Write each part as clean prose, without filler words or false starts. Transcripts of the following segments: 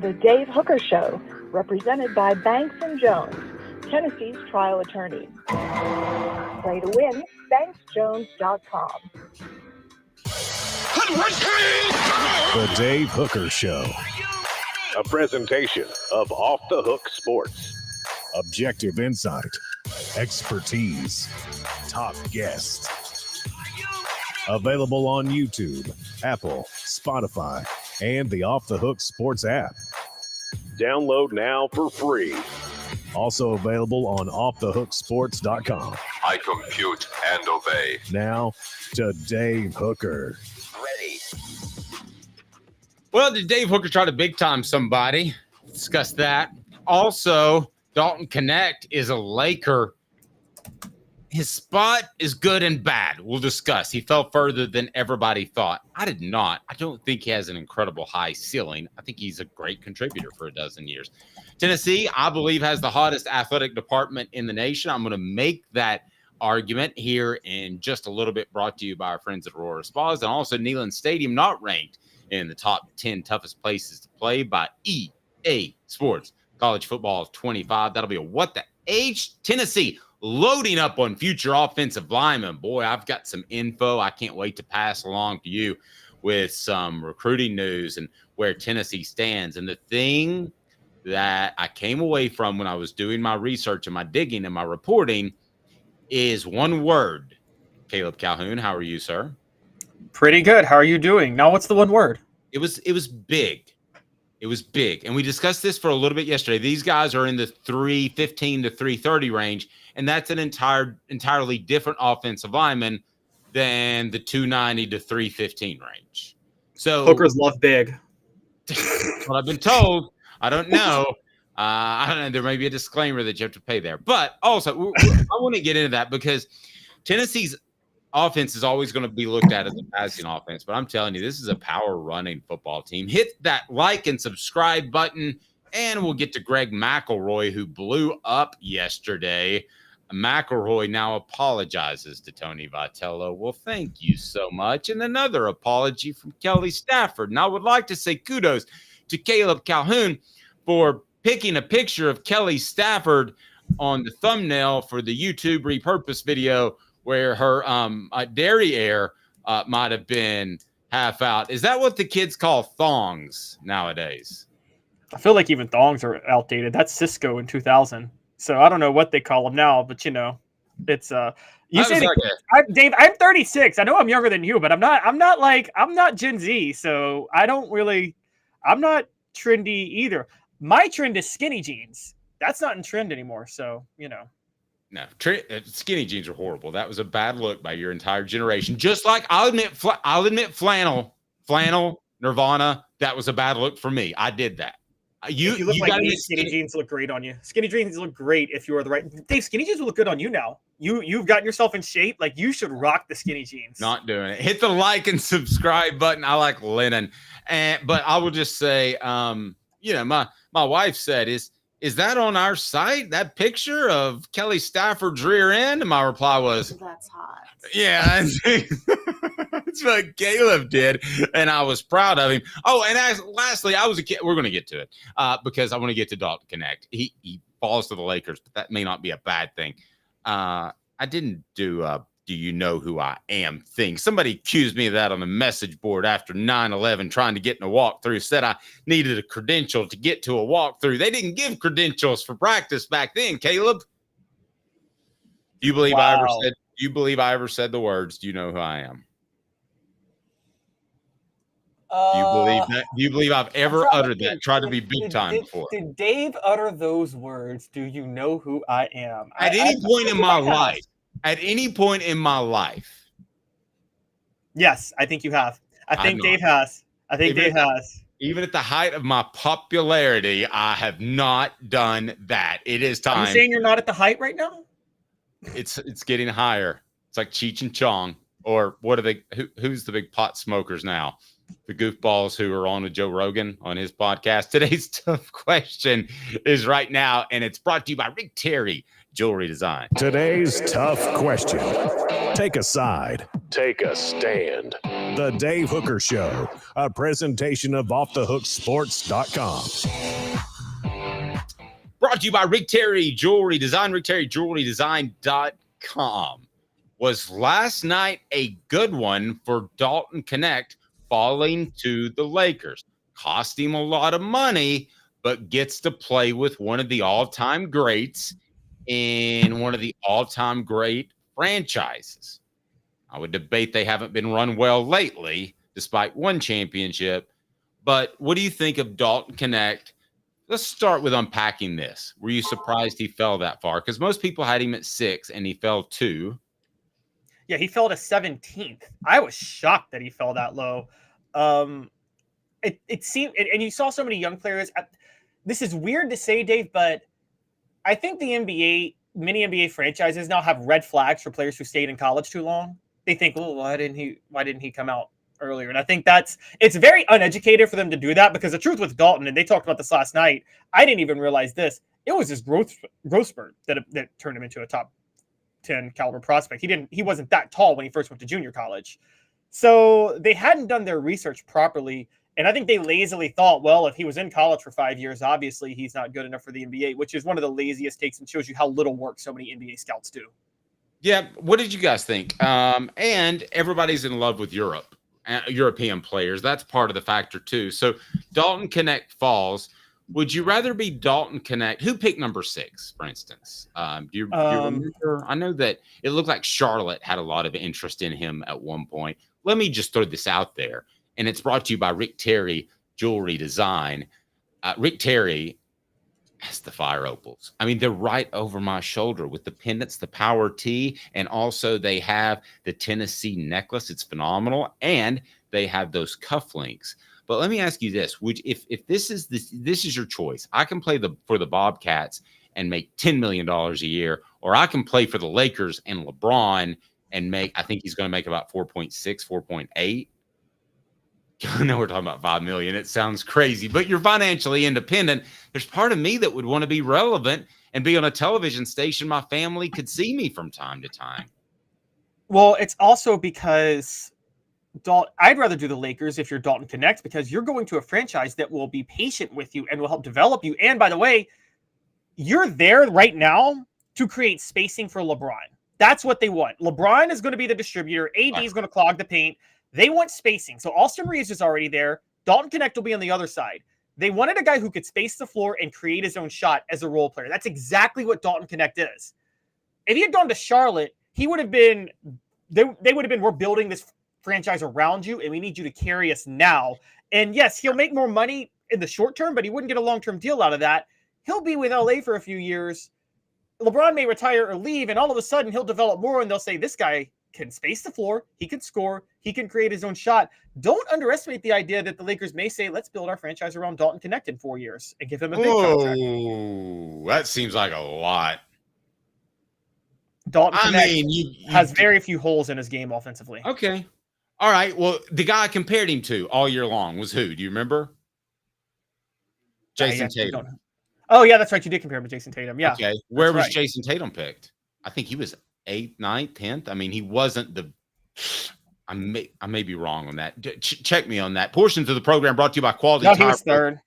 The Dave Hooker Show, represented by Banks & Jones, Tennessee's trial attorney. Play to win, banksjones.com. The Dave Hooker Show. A presentation of Off the Hook Sports. Objective insight, expertise, top guests. Available on YouTube, Apple, Spotify, and the Off the Hook Sports app. Download now for free. Also available on offthehooksports.com. I compute and obey. Now to Dave Hooker. Ready. Well, did Dave Hooker try to big time somebody? Discuss that. Also, Dalton Knecht is a Laker. His spot is good and bad. We'll discuss. He fell further than everybody thought. I did not. I don't think he has an incredible high ceiling. I think he's a great contributor for a dozen years. Tennessee, I believe, has the hottest athletic department in the nation. I'm going to make that argument here in just a little bit, brought to you by our friends at Aurora Spas, and also Neyland Stadium, not ranked in the top 10 toughest places to play by EA Sports. College football 25. That'll be a what the H. Tennessee loading up on future offensive linemen. Boy, I've got some info I can't wait to pass along to you with some recruiting news and where Tennessee stands. And the thing that I came away from when I was doing my research and my digging and my reporting is one word. Caleb Calhoun, how are you, sir? Pretty good. How are you doing? Now, what's the one word? It was big. It was big. And we discussed this for a little bit yesterday. These guys are in the 315 to 330 range, and that's an entirely different offensive lineman than the 290 to 315 range. So Hookers love big. What I've been told. I don't know. I don't know. There may be a disclaimer that you have to pay there. But also, I want to get into that because Tennessee's offense is always going to be looked at as a passing offense, but I'm telling you, this is a power running football team. Hit that like and subscribe button, and we'll get to Greg McElroy, who blew up yesterday. McElroy now apologizes to Tony Vitello. Well, thank you so much. And another apology from Kelly Stafford. And I would like to say kudos to Caleb Calhoun for picking a picture of Kelly Stafford on the thumbnail for the YouTube repurpose video where her derriere might have been half out. Is that what the kids call thongs nowadays? I feel like even thongs are outdated. That's Cisco in 2000. So I don't know what they call them now, but it's you say Dave, I'm 36. I know I'm younger than you, but I'm not Gen Z, so I'm not trendy either. My trend is skinny jeans. That's not in trend anymore, so No, skinny jeans are horrible. That was a bad look by your entire generation. Just like I'll admit flannel, Nirvana. That was a bad look for me. I did that. You got skinny jeans look great on you. Skinny jeans look great if you are the right. Dave, skinny jeans will look good on you now. You've gotten yourself in shape. Like you should rock the skinny jeans. Not doing it. Hit the like and subscribe button. I like linen, but I will just say, my wife said Is that on our site? That picture of Kelly Stafford's rear end? And my reply was, "That's hot." Yeah, that's what Caleb did, and I was proud of him. Oh, and lastly, I was a kid. We're going to get to it because I want to get to Dalton Knecht. He falls to the Lakers, but that may not be a bad thing. I didn't do you know who I am thing. Somebody accused me of that on the message board after 9/11, trying to get in a walkthrough, said I needed a credential to get to a walkthrough. They didn't give credentials for practice back then, Caleb. Do you believe I ever said the words, "Do you know who I am"? Do you believe that? Do you believe I've ever uttered that? Tried to be big time before. Did Dave utter those words? Do you know who I am? At any point in my life. At any point in my life. Yes, I think you have. I think Dave has. Even at the height of my popularity, I have not done that. It is time. Are you saying you're not at the height right now? It's getting higher. It's like Cheech and Chong. Or what are they? Who's the big pot smokers now? The goofballs who are on with Joe Rogan on his podcast. Today's tough question is right now, and it's brought to you by Rick Terry Jewelry Design. Today's tough question. Take a side. Take a stand. The Dave Hooker Show, a presentation of offthehooksports.com. Brought to you by Rick Terry Jewelry Design, rickterryjewelrydesign.com. Was last night a good one for Dalton Knecht falling to the Lakers? Cost him a lot of money, but gets to play with one of the all-time greats in one of the all-time great franchises. I would debate they haven't been run well lately, despite one championship. But what do you think of Dalton Knecht? Let's start with unpacking this. Were you surprised he fell that far? Because most people had him at 6, and he fell 2. Yeah, he fell to 17th. I was shocked that he fell that low. It seemed, and you saw so many young players. This is weird to say, Dave, but I think the NBA, many NBA franchises now have red flags for players who stayed in college too long. They think, oh, why didn't he come out earlier? And I think it's very uneducated for them to do that, because the truth with Dalton, and they talked about this last night, I didn't even realize this. It was his growth spurt that turned him into a top 10 caliber prospect. He wasn't that tall when he first went to junior college. So they hadn't done their research properly. And I think they lazily thought, well, if he was in college for 5 years, obviously he's not good enough for the NBA, which is one of the laziest takes and shows you how little work so many NBA scouts do. Yeah. What did you guys think? And everybody's in love with European players. That's part of the factor too. So Dalton Knecht falls. Would you rather be Dalton Knecht? Who picked number 6, for instance? Do you remember? I know that it looked like Charlotte had a lot of interest in him at one point. Let me just throw this out there. And it's brought to you by Rick Terry Jewelry Design. Rick Terry has the fire opals. I mean, they're right over my shoulder with the pendants, the power tee, and also they have the Tennessee necklace. It's phenomenal. And they have those cufflinks. But let me ask you this: if this is your choice, I can play for the Bobcats and make $10 million a year, or I can play for the Lakers and LeBron and I think he's going to make about 4.6, 4.8. I know we're talking about $5 million. It sounds crazy, but you're financially independent. There's part of me that would want to be relevant and be on a television station my family could see me from time to time. Well, it's also because I'd rather do the Lakers if you're Dalton Knecht, because you're going to a franchise that will be patient with you and will help develop you. And by the way, you're there right now to create spacing for LeBron. That's what they want. LeBron is going to be the distributor. AD is going to clog the paint. They want spacing. So Austin Reeves is already there. Dalton Knecht will be on the other side. They wanted a guy who could space the floor and create his own shot as a role player. That's exactly what Dalton Knecht is. If he had gone to Charlotte, he would have been, they would have been, we're building this franchise around you and we need you to carry us now. And yes, he'll make more money in the short term, but he wouldn't get a long-term deal out of that. He'll be with LA for a few years. LeBron may retire or leave, and all of a sudden he'll develop more, and they'll say, this guy can space the floor, he can score, he can create his own shot. Don't underestimate the idea that the Lakers may say, let's build our franchise around Dalton Knecht in 4 years and give him a big contract. That seems like a lot. Dalton Knecht has very few holes in his game offensively. Okay. All right. Well, the guy I compared him to all year long was who? Do you remember? Jason Tatum. Oh, yeah, that's right. You did compare him to Jason Tatum. Yeah. Okay. Where was Jason Tatum picked? I think he was 8th, 9th, 10th. I mean, he wasn't I may be wrong on that. Check me on that. Portions of the program brought to you by Quality Tire. He was 3rd.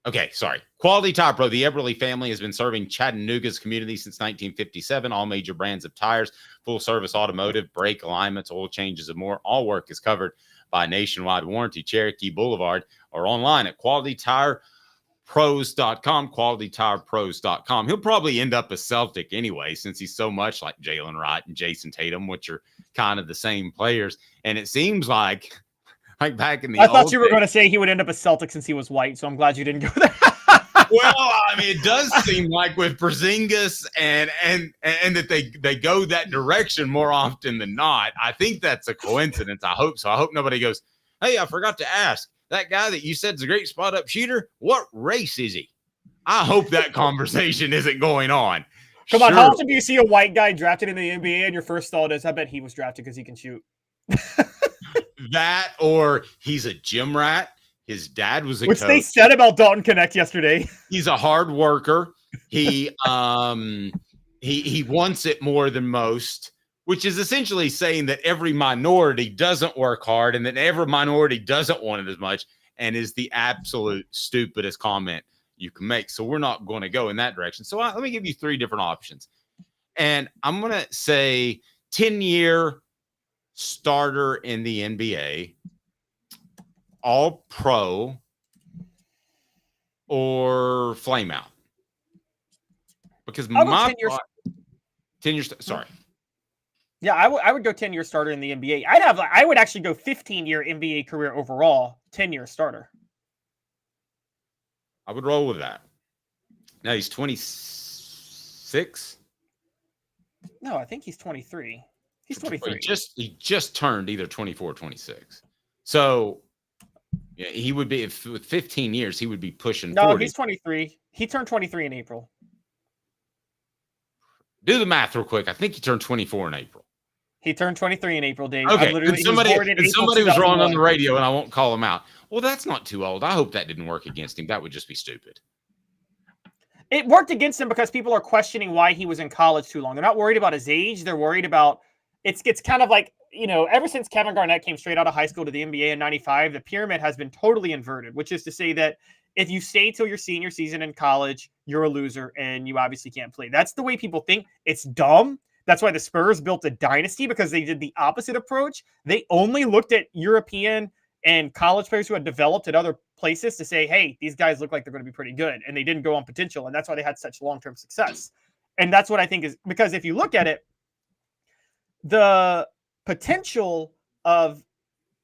Okay, sorry. Quality Tire Pro. The Eberle family has been serving Chattanooga's community since 1957. All major brands of tires, full service automotive, brake alignments, oil changes, and more. All work is covered by nationwide warranty. Cherokee Blvd, or online at qualitytirepros.com, qualitytirepros.com. He'll probably end up a Celtic anyway, since he's so much like Jalen Wright and Jason Tatum, which are kind of the same players. And it seems like back in the I thought you were going to say he would end up a Celtic since he was white, so I'm glad you didn't go there. Well, I mean, it does seem like with Porzingis and that they go that direction more often than not. I think that's a coincidence. I hope so. I hope nobody goes, hey, I forgot to ask, that guy that you said is a great spot-up shooter, what race is he? I hope that conversation isn't going on. Come on, how often do you see a white guy drafted in the NBA and your first thought is, I bet he was drafted because he can shoot? That, or he's a gym rat. His dad was a coach. Which they said about Dalton Knecht yesterday. He's a hard worker. He wants it more than most. which is essentially saying that every minority doesn't work hard and that every minority doesn't want it as much, and is the absolute stupidest comment you can make. So we're not going to go in that direction. So let me give you 3 different options. And I'm going to say 10-year starter in the NBA, all pro, or flame out. Because my 10 years, sorry. Yeah, I would go 10-year starter in the NBA. I would actually go 15-year NBA career overall, 10-year starter. I would roll with that. Now he's 26. No, I think he's 23. He's 23. He just turned either 24 or 26. So yeah, he would be with 15 years, he would be pushing 40. No, he's 23. He turned 23 in April. Do the math real quick. I think he turned 24 in April. He turned 23 in April, Dave. Okay, somebody was wrong on the 2001. radio, and I won't call him out. Well, that's not too old. I hope that didn't work against him. That would just be stupid. It worked against him because people are questioning why he was in college too long. They're not worried about his age. They're worried about it's kind of like, ever since Kevin Garnett came straight out of high school to the NBA in 95, the pyramid has been totally inverted, which is to say that if you stay till your senior season in college, you're a loser and you obviously can't play. That's the way people think. It's dumb. That's why the Spurs built a dynasty, because they did the opposite approach. They only looked at European and college players who had developed at other places to say, hey, these guys look like they're going to be pretty good. And they didn't go on potential. And that's why they had such long-term success. And that's what I think is, because if you look at it, the potential of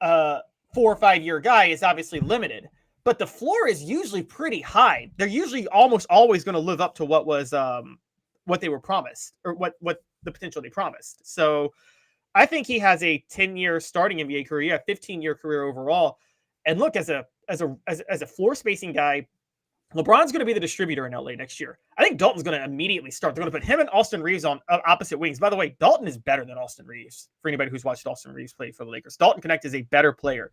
a 4 or 5 year guy is obviously limited, but the floor is usually pretty high. They're usually almost always going to live up to what was what they were promised, or what the potential they promised. So I think he has a 10-year starting NBA career, a 15-year career overall. And look, as a floor spacing guy, LeBron's going to be the distributor in LA next year. I think Dalton's going to immediately start. They're going to put him and Austin Reeves on opposite wings. By the way, Dalton is better than Austin Reeves. For anybody who's watched Austin Reeves play for the Lakers, Dalton Knecht is a better player.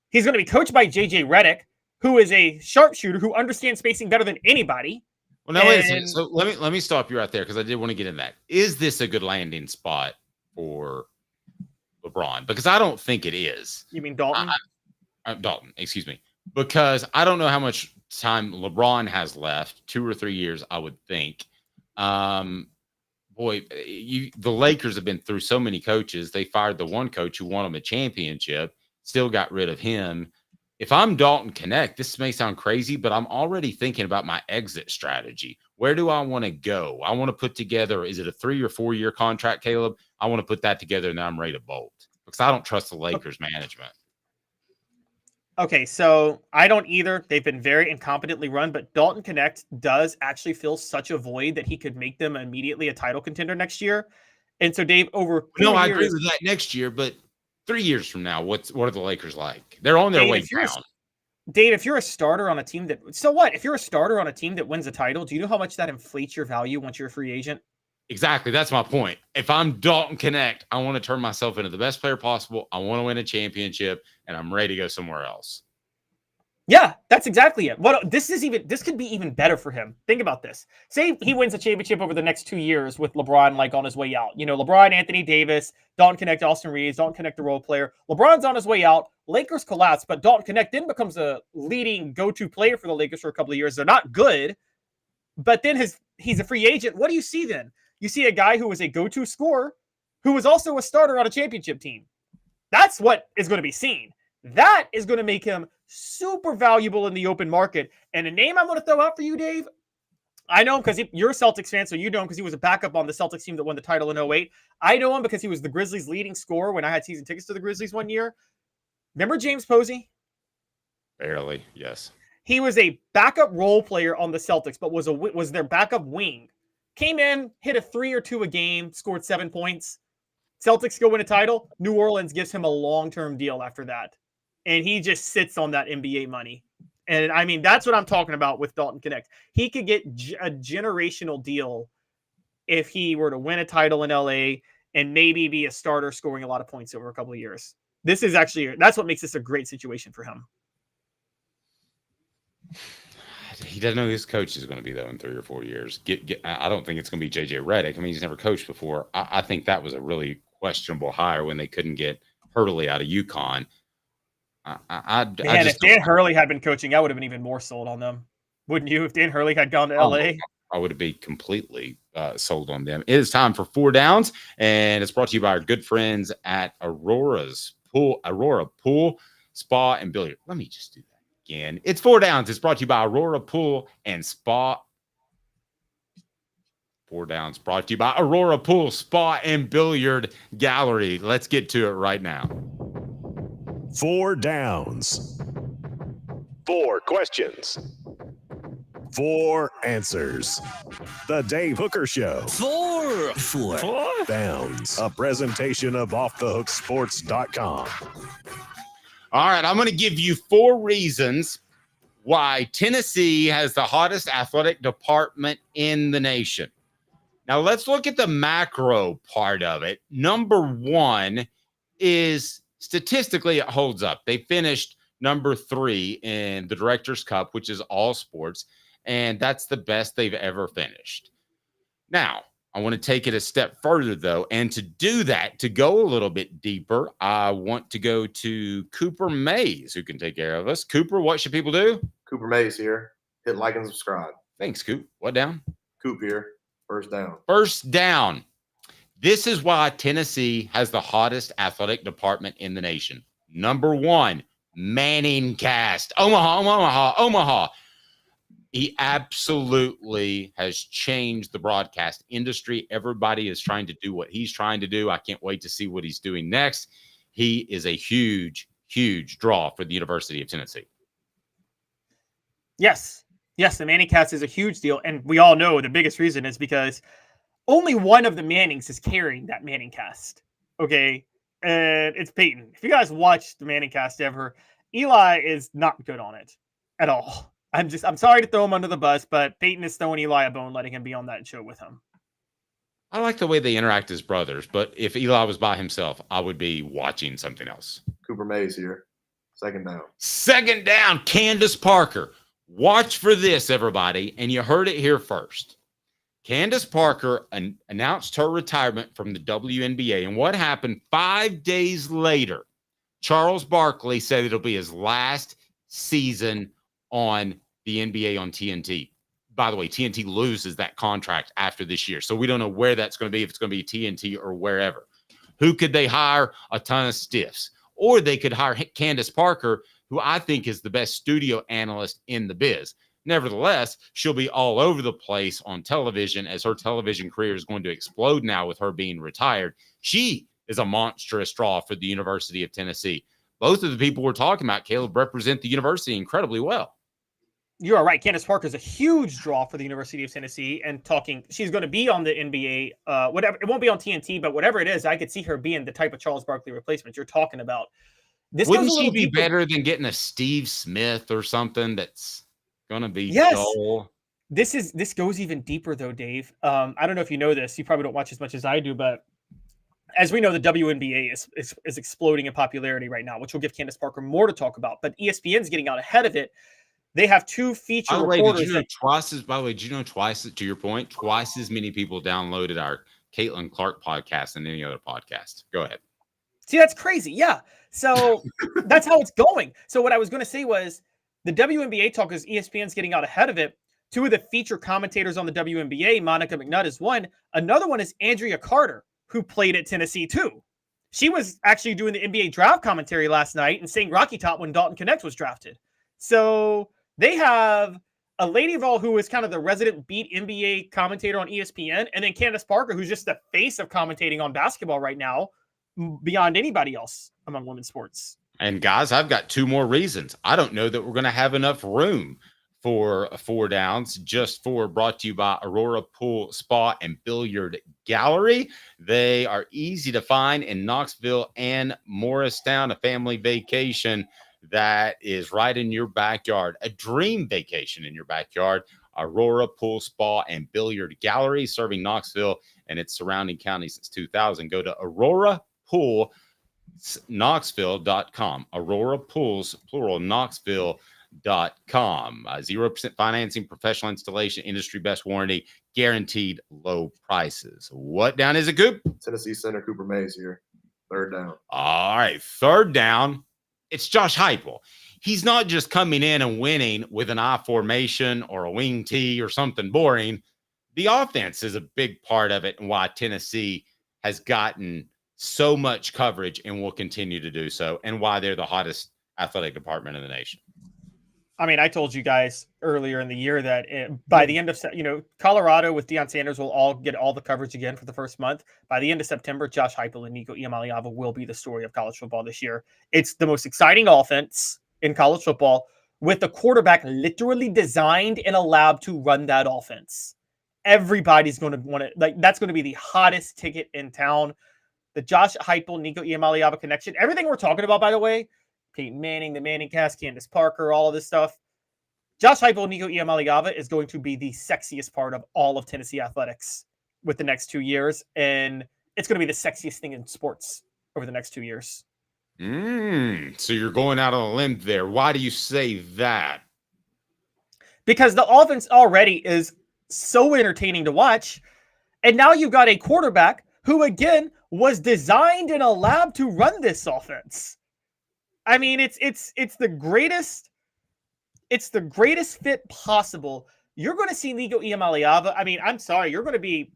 He's going to be coached by JJ Redick, who is a sharpshooter who understands spacing better than anybody. Well, now wait a second. So let me stop you right there, because I did want to get in that. Is this a good landing spot for LeBron? Because I don't think it is. You mean Dalton? Dalton, excuse me. Because I don't know how much time LeBron has left. 2 or 3 years, I would think. The Lakers have been through so many coaches. They fired the one coach who won them a championship, still got rid of him. If I'm Dalton Knecht, this may sound crazy, but I'm already thinking about my exit strategy. Where do I want to go? I want to put together, is it a 3 or 4 year contract, Caleb? I want to put that together, and then I'm ready to bolt, because I don't trust the Lakers management. Okay, so I don't either. They've been very incompetently run, but Dalton Knecht does actually fill such a void that he could make them immediately a title contender next year. And so, Dave, over 2 years, I agree with that next year, but 3 years from now, what are the Lakers like? They're on their way down. Dave, if you're a starter on a team so what? If you're a starter on a team that wins a title, do you know how much that inflates your value once you're a free agent? Exactly. That's my point. If I'm Dalton Knecht, I want to turn myself into the best player possible. I want to win a championship, and I'm ready to go somewhere else. Yeah, that's exactly it. This could be even better for him. Think about this. Say he wins a championship over the next 2 years with LeBron on his way out. LeBron, Anthony Davis, Dalton Knecht, Austin Reeves, Dalton Knecht, the role player. LeBron's on his way out. Lakers collapse, but Dalton Knecht then becomes a leading go-to player for the Lakers for a couple of years. They're not good, but then he's a free agent. What do you see then? You see a guy who was a go-to scorer who was also a starter on a championship team. That's what is going to be seen. That is going to make him super valuable in the open market. And a name I'm going to throw out for you, Dave, I know him because you're a Celtics fan, so you know him because he was a backup on the Celtics team that won the title in 2008. I know him because he was the Grizzlies' leading scorer when I had season tickets to the Grizzlies one year. Remember James Posey? Barely, yes. He was a backup role player on the Celtics, but was their backup wing. Came in, hit a 3 or 2 a game, scored 7 points. Celtics go win a title. New Orleans gives him a long-term deal after that. And he just sits on that NBA money. And I mean, that's what I'm talking about with Dalton Knecht. He could get a generational deal if he were to win a title in LA and maybe be a starter scoring a lot of points over a couple of years. That's what makes this a great situation for him. He doesn't know who his coach is going to be, though, in 3 or 4 years. I don't think it's going to be JJ Redick. I mean, he's never coached before. I think that was a really questionable hire when they couldn't get Hurley out of UConn. If Dan Hurley had been coaching, I would have been even more sold on them. Wouldn't you? If Dan Hurley had gone to LA? I would be completely sold on them. It is time for 4 Downs, and it's brought to you by our good friends at Aurora Pool, Spa, and Billiard. Let me just do that again. It's 4 Downs. It's brought to you by Aurora Pool and Spa. 4 Downs brought to you by Aurora Pool, Spa, and Billiard Gallery. Let's get to it right now. 4 Downs. 4 questions. 4 answers. The Dave Hooker Show. 4 Downs. A presentation of offthehooksports.com. All right, I'm going to give you 4 reasons why Tennessee has the hottest athletic department in the nation. Now, let's look at the macro part of it. Number 1 is statistically it holds up. They finished number 3 in the Directors' Cup, which is all sports, and that's the best they've ever finished. Now, I want to take it a step further, though, and to do that, to go a little bit deeper, I want to go to Cooper Mays, who can take care of us. Cooper, what should people do? Cooper Mays here. Hit like and subscribe. Thanks, Coop. What down? Coop here. First down. First down. This is why Tennessee has the hottest athletic department in the nation. Number 1, Manning Cast. Omaha. He absolutely has changed the broadcast industry. Everybody is trying to do what he's trying to do. I can't wait to see what he's doing next. He is a huge, huge draw for the University of Tennessee. Yes, the Manning Cast is a huge deal. And we all know the biggest reason is because only one of the Mannings is carrying that Manning Cast. Okay. And it's Peyton. If you guys watch the Manning Cast ever, Eli is not good on it at all. I'm sorry to throw him under the bus, but Peyton is throwing Eli a bone, letting him be on that show with him. I like the way they interact as brothers, but if Eli was by himself, I would be watching something else. Cooper Mays here. Second down. Second down, Candace Parker. Watch for this, everybody, and you heard it here first. Candace Parker announced her retirement from the WNBA, and what happened 5 days later? Charles Barkley said it'll be his last season on the NBA on TNT. By the way, TNT loses that contract after this year, so we don't know where that's going to be, if it's going to be TNT or wherever. Who could they hire? A ton of stiffs. Or they could hire Candace Parker, who I think is the best studio analyst in the biz. Nevertheless, she'll be all over the place on television, as her television career is going to explode now with her being retired. She is a monstrous draw for the University of Tennessee. Both of the people we're talking about, Caleb, represent the university incredibly well. You are right. Candace Parker is a huge draw for the University of Tennessee, and she's going to be on the NBA, whatever. It won't be on TNT, but whatever it is, I could see her being the type of Charles Barkley replacement you're talking about. Wouldn't she be better than getting a Steve Smith or something that's going to be dull? This goes even deeper though, Dave. I don't know if you know this. You probably don't watch as much as I do, but as we know, the WNBA is exploding in popularity right now, which will give Candace Parker more to talk about. But ESPN's getting out ahead of it. They have 2 feature reporters. Did you know twice, to your point, twice as many people downloaded our Caitlin Clark podcast than any other podcast. Go ahead. See, that's crazy. Yeah. So that's how it's going. So what I was going to say was the WNBA talk is ESPN's getting out ahead of it. 2 of the feature commentators on the WNBA, Monica McNutt is one. Another one is Andrea Carter, who played at Tennessee too. She was actually doing the NBA draft commentary last night and saying Rocky Top when Dalton Knecht was drafted. So they have a Lady Vol who is kind of the resident beat NBA commentator on ESPN, and then Candace Parker, who's just the face of commentating on basketball right now, beyond anybody else among women's sports. And guys, I've got 2 more reasons. I don't know that we're going to have enough room for 4 Downs, just for brought to you by Aurora Pool, Spa, and Billiard Gallery. They are easy to find in Knoxville and Morristown, a family vacation that is right in your backyard, a dream vacation in your backyard. Aurora Pool, Spa, and Billiard Gallery, serving Knoxville and its surrounding counties since 2000. Go to AuroraPoolKnoxville.com. Aurora Pools, plural, Knoxville.com. 0% financing, professional installation, industry best warranty, guaranteed low prices. What down is it, Coop? Tennessee center Cooper Mays here. Third down. All right, third down. It's Josh Heupel. He's not just coming in and winning with an I formation or a wing tee or something boring. The offense is a big part of it and why Tennessee has gotten so much coverage and will continue to do so, and why they're the hottest athletic department in the nation. I mean, I told you guys earlier in the year that by the end of, Colorado with Deion Sanders will all get all the coverage again for the first month. By the end of September, Josh Heupel and Nico Iamaleava will be the story of college football this year. It's the most exciting offense in college football with a quarterback literally designed in a lab to run that offense. Everybody's going to want to, that's going to be the hottest ticket in town. The Josh Heupel, Nico Iamaleava connection. Everything we're talking about, by the way, Peyton Manning, the Manning cast, Candace Parker, all of this stuff. Josh Heupel, Nico Iamaleava is going to be the sexiest part of all of Tennessee athletics with the next 2 years. And it's going to be the sexiest thing in sports over the next 2 years. So you're going out on a limb there. Why do you say that? Because the offense already is so entertaining to watch. And now you've got a quarterback who, again, was designed in a lab to run this offense. I mean, it's the greatest fit possible. You're going to see Nico Iamaleava. I mean, I'm sorry, you're going to be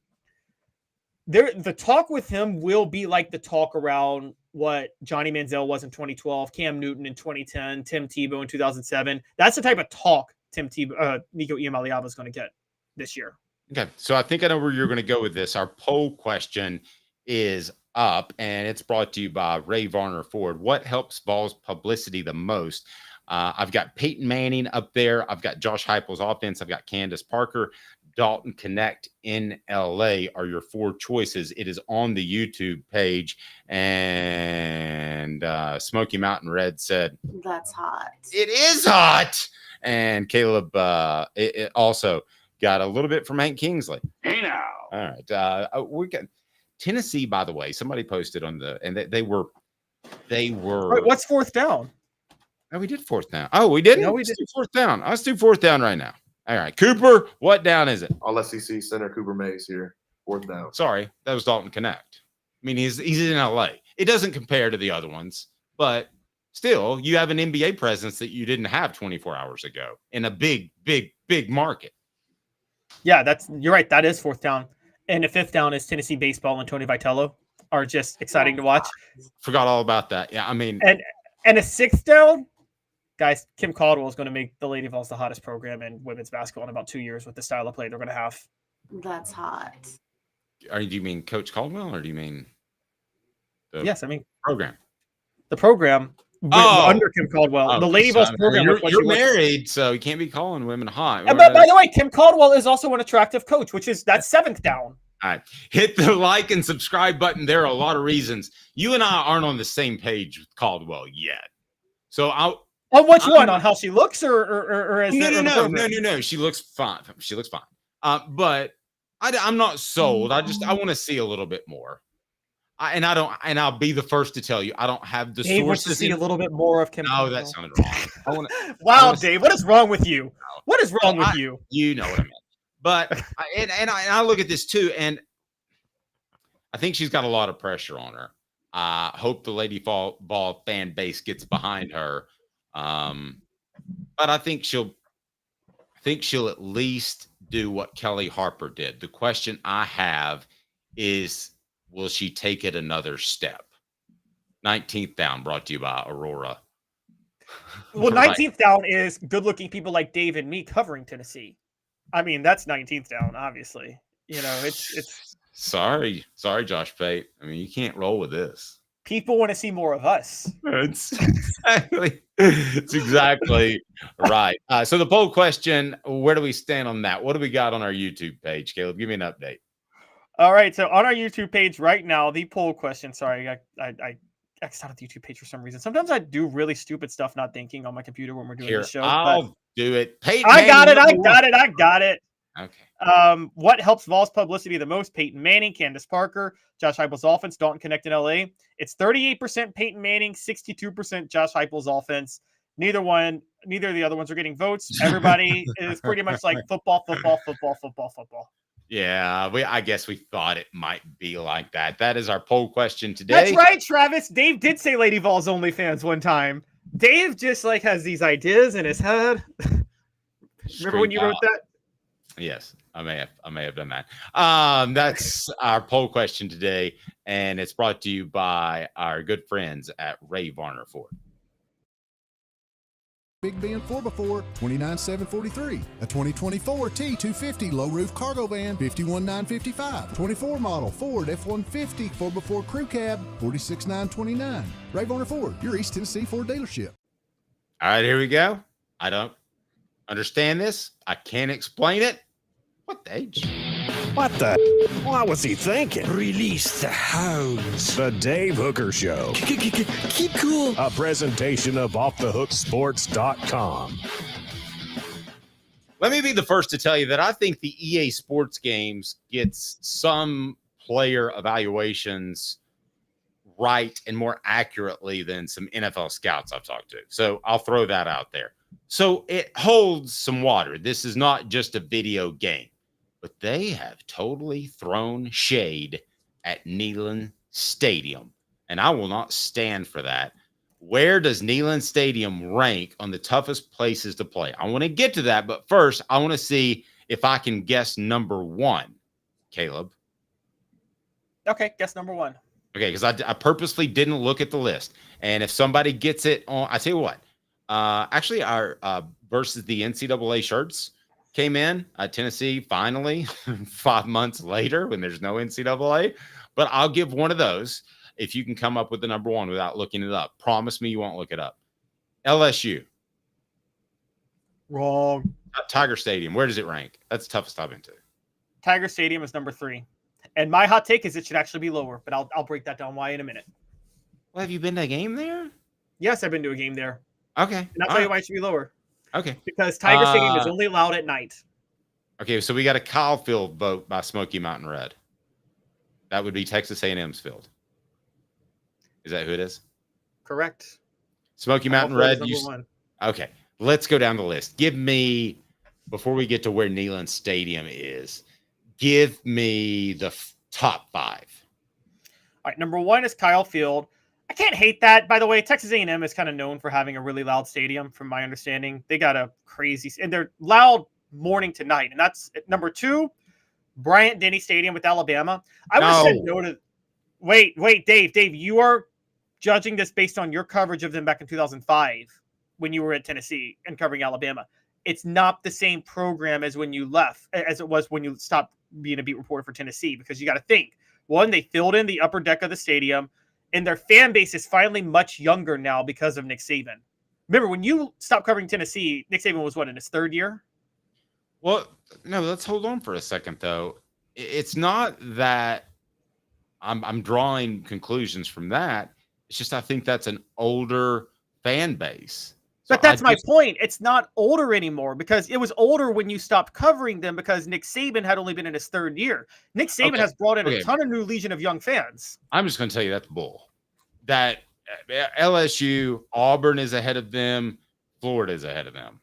there. The talk with him will be like the talk around what Johnny Manziel was in 2012, Cam Newton in 2010, Tim Tebow in 2007. That's the type of talk Nico Iamaleava is going to get this year. Okay, so I think I know where you're going to go with this. Our poll question is up, and it's brought to you by Ray Varner Ford. What helps Vols publicity the most? I've got Peyton Manning up there. I've got Josh Heupel's offense. I've got Candace Parker. Dalton Knecht in LA are your four choices. It is on the YouTube page. And Smoky Mountain Red said, "That's hot." It is hot. And Caleb it also got a little bit from Hank Kingsley. Hey now. All right. We got Tennessee, by the way. Somebody posted on they were. Right, what's fourth down? Oh, we did fourth down. Oh, we didn't? No, we did fourth down. Let's do fourth down right now. All right. Cooper, what down is it? All SEC center Cooper Mays here. Fourth down. Sorry, that was Dalton Knecht. I mean, he's in LA. It doesn't compare to the other ones, but still, you have an NBA presence that you didn't have 24 hours ago in a big, big, big market. Yeah, you're right. That is fourth down. And the fifth down is Tennessee baseball and Tony Vitello are just exciting to watch. Forgot all about that. Yeah, I mean. And a sixth down, guys, Kim Caldwell is going to make the Lady Vols the hottest program in women's basketball in about 2 years with the style of play they're going to have. That's hot. Do you mean Coach Caldwell or do you mean Yes, I mean program? The program under Kim Caldwell. The Lady Vols program. You're married, so you can't be calling women hot. And by the way, Kim Caldwell is also an attractive coach, that's seventh down. All right. Hit the like and subscribe button. There are a lot of reasons. You and I aren't on the same page with Caldwell yet. So on which one? On how she looks or as No. She looks fine. She looks fine. But I'm not sold. I want to see a little bit more. I'll be the first to tell you, I don't have the Dave sources. Wants to see a little bit more of Kim. No, that sounded wrong. Wow, Dave, what is wrong with you? What is wrong with you? You know what I meant. But I look at this too, and I think she's got a lot of pressure on her. I hope the Lady Ball fan base gets behind her. But I think she'll at least do what Kelly Harper did. The question I have is, will she take it another step? 19th down, brought to you by Aurora. Well, 19th down is good-looking people like Dave and me covering Tennessee. I mean, that's 19th down, obviously. It's sorry, Josh Pate. I mean, you can't roll with this. People want to see more of us. It's exactly right. So the poll question, where do we stand on that? What do we got on our YouTube page, Caleb? Give me an update. All right, so on our YouTube page right now, the poll question. Sorry, I X'd out of the YouTube page for some reason. Sometimes I do really stupid stuff, not thinking on my computer when we're doing the show. I'll do it. Peyton I got it. Okay. What helps Vols publicity the most? Peyton Manning, Candace Parker, Josh Heupel's offense, Dalton Knecht in LA. It's 38% Peyton Manning, 62% Josh Heupel's offense. Neither one Neither of the other ones are getting votes. Everybody is pretty much like football. Yeah, I guess we thought it might be like that. That is our poll question today. That's right, Travis. Dave did say Lady Vols OnlyFans one time. Dave just like has these ideas in his head. Remember when you wrote that? Yes, I may have done that. That's our poll question today, and it's brought to you by our good friends at Ray Varner Ford. Big Ben 4x4, $29,743. A 2024 T250 low roof cargo van, $51,955. 24 model Ford F-150 4x4 crew cab, $46,929. Ray Varner Ford, your East Tennessee Ford dealership. All right, here we go. I don't understand this. I can't explain it. What the age? What the? What was he thinking? Release the hounds. The Dave Hooker Show. Keep cool. A presentation of offthehooksports.com. Let me be the first to tell you that I think the EA Sports games gets some player evaluations right and more accurately than some NFL scouts I've talked to. So I'll throw that out there. So it holds some water. This is not just a video game, but they have totally thrown shade at Neyland Stadium, and I will not stand for that. Where does Neyland Stadium rank on the toughest places to play? I want to get to that, but first, I want to see if I can guess number one. Caleb. Okay, guess number one. Okay, because I purposely didn't look at the list. And if somebody gets it on, I tell you what, actually our versus the NCAA shirts came in Tennessee finally 5 months later when there's no NCAA, but I'll give one of those if you can come up with the number one without looking it up. Promise me you won't look it up. LSU. Wrong. Tiger Stadium. Where does it rank? That's the toughest I've been to. Tiger Stadium is number 3. And my hot take is it should actually be lower, but I'll break that down why in a minute. Well, have you been to a game there? Yes, I've been to a game there. Okay. And I'll tell you why it should be lower. Okay. Because Tiger Stadium is only allowed at night. Okay, so we got a Kyle Field vote by Smoky Mountain Red. That would be Texas A&M's field. Is that who it is? Correct. Smoky Mountain Red. Okay, let's go down the list. Give me, before we get to where Neyland Stadium is, give me the top 5. All right, number 1 is Kyle Field. I can't hate that. By the way, Texas A&M is kind of known for having a really loud stadium, from my understanding. They got a crazy, and they're loud morning to night. And that's number 2, Bryant-Denny Stadium with Alabama. I would have said no to. Wait, Dave, you are judging this based on your coverage of them back in 2005 when you were at Tennessee and covering Alabama. It's not the same program as when you left, as it was when you stopped being a beat reporter for Tennessee, because you got to think, one, they filled in the upper deck of the stadium, and their fan base is finally much younger now because of Nick Saban. Remember, when you stopped covering Tennessee, Nick Saban was in his 3rd year? Well, no, let's hold on for a second, though. It's not that I'm drawing conclusions from that. It's just I think that's an older fan base. But that's my point. It's not older anymore, because it was older when you stopped covering them because Nick Saban had only been in his 3rd year. Nick Saban has brought in a ton of new legion of young fans. I'm just going to tell you that's bull. That LSU, Auburn is ahead of them, Florida is ahead of them,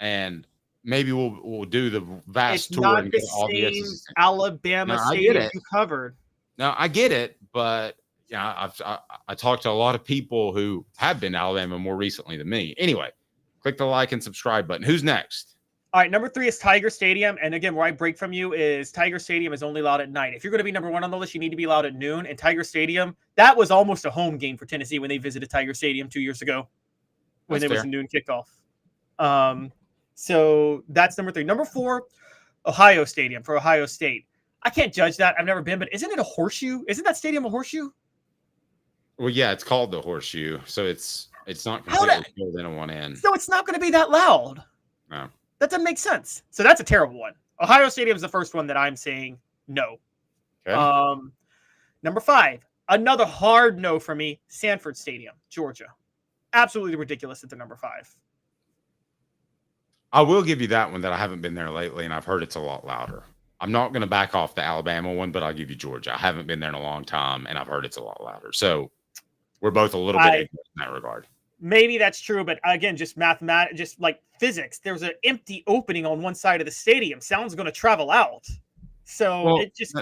and maybe we'll do the vast it's tour not and the get all same the Alabama stadium you covered. No, I get it, but yeah, I talked to a lot of people who have been to Alabama more recently than me. Anyway, click the like and subscribe button. Who's next? All right, number 3 is Tiger Stadium. And again, where I break from you is Tiger Stadium is only allowed at night. If you're going to be number 1 on the list, you need to be allowed at noon. And Tiger Stadium, that was almost a home game for Tennessee when they visited Tiger Stadium 2 years ago when there was a noon kickoff. So that's number 3. Number 4, Ohio Stadium for Ohio State. I can't judge that. I've never been, but isn't it a horseshoe? Isn't that stadium a horseshoe? Well, yeah, it's called the Horseshoe, so it's not completely filled in on one end. So it's not going to be that loud. No. That doesn't make sense. So that's a terrible one. Ohio Stadium is the first one that I'm saying no. Okay. Number 5, another hard no for me, Sanford Stadium, Georgia. Absolutely ridiculous at the number 5. I will give you that one that I haven't been there lately, and I've heard it's a lot louder. I'm not going to back off the Alabama one, but I'll give you Georgia. I haven't been there in a long time, and I've heard it's a lot louder. So we're both a little bit ignorant in that regard. Maybe that's true, but again, just just like physics. There's an empty opening on one side of the stadium. Sound's going to travel out, so it just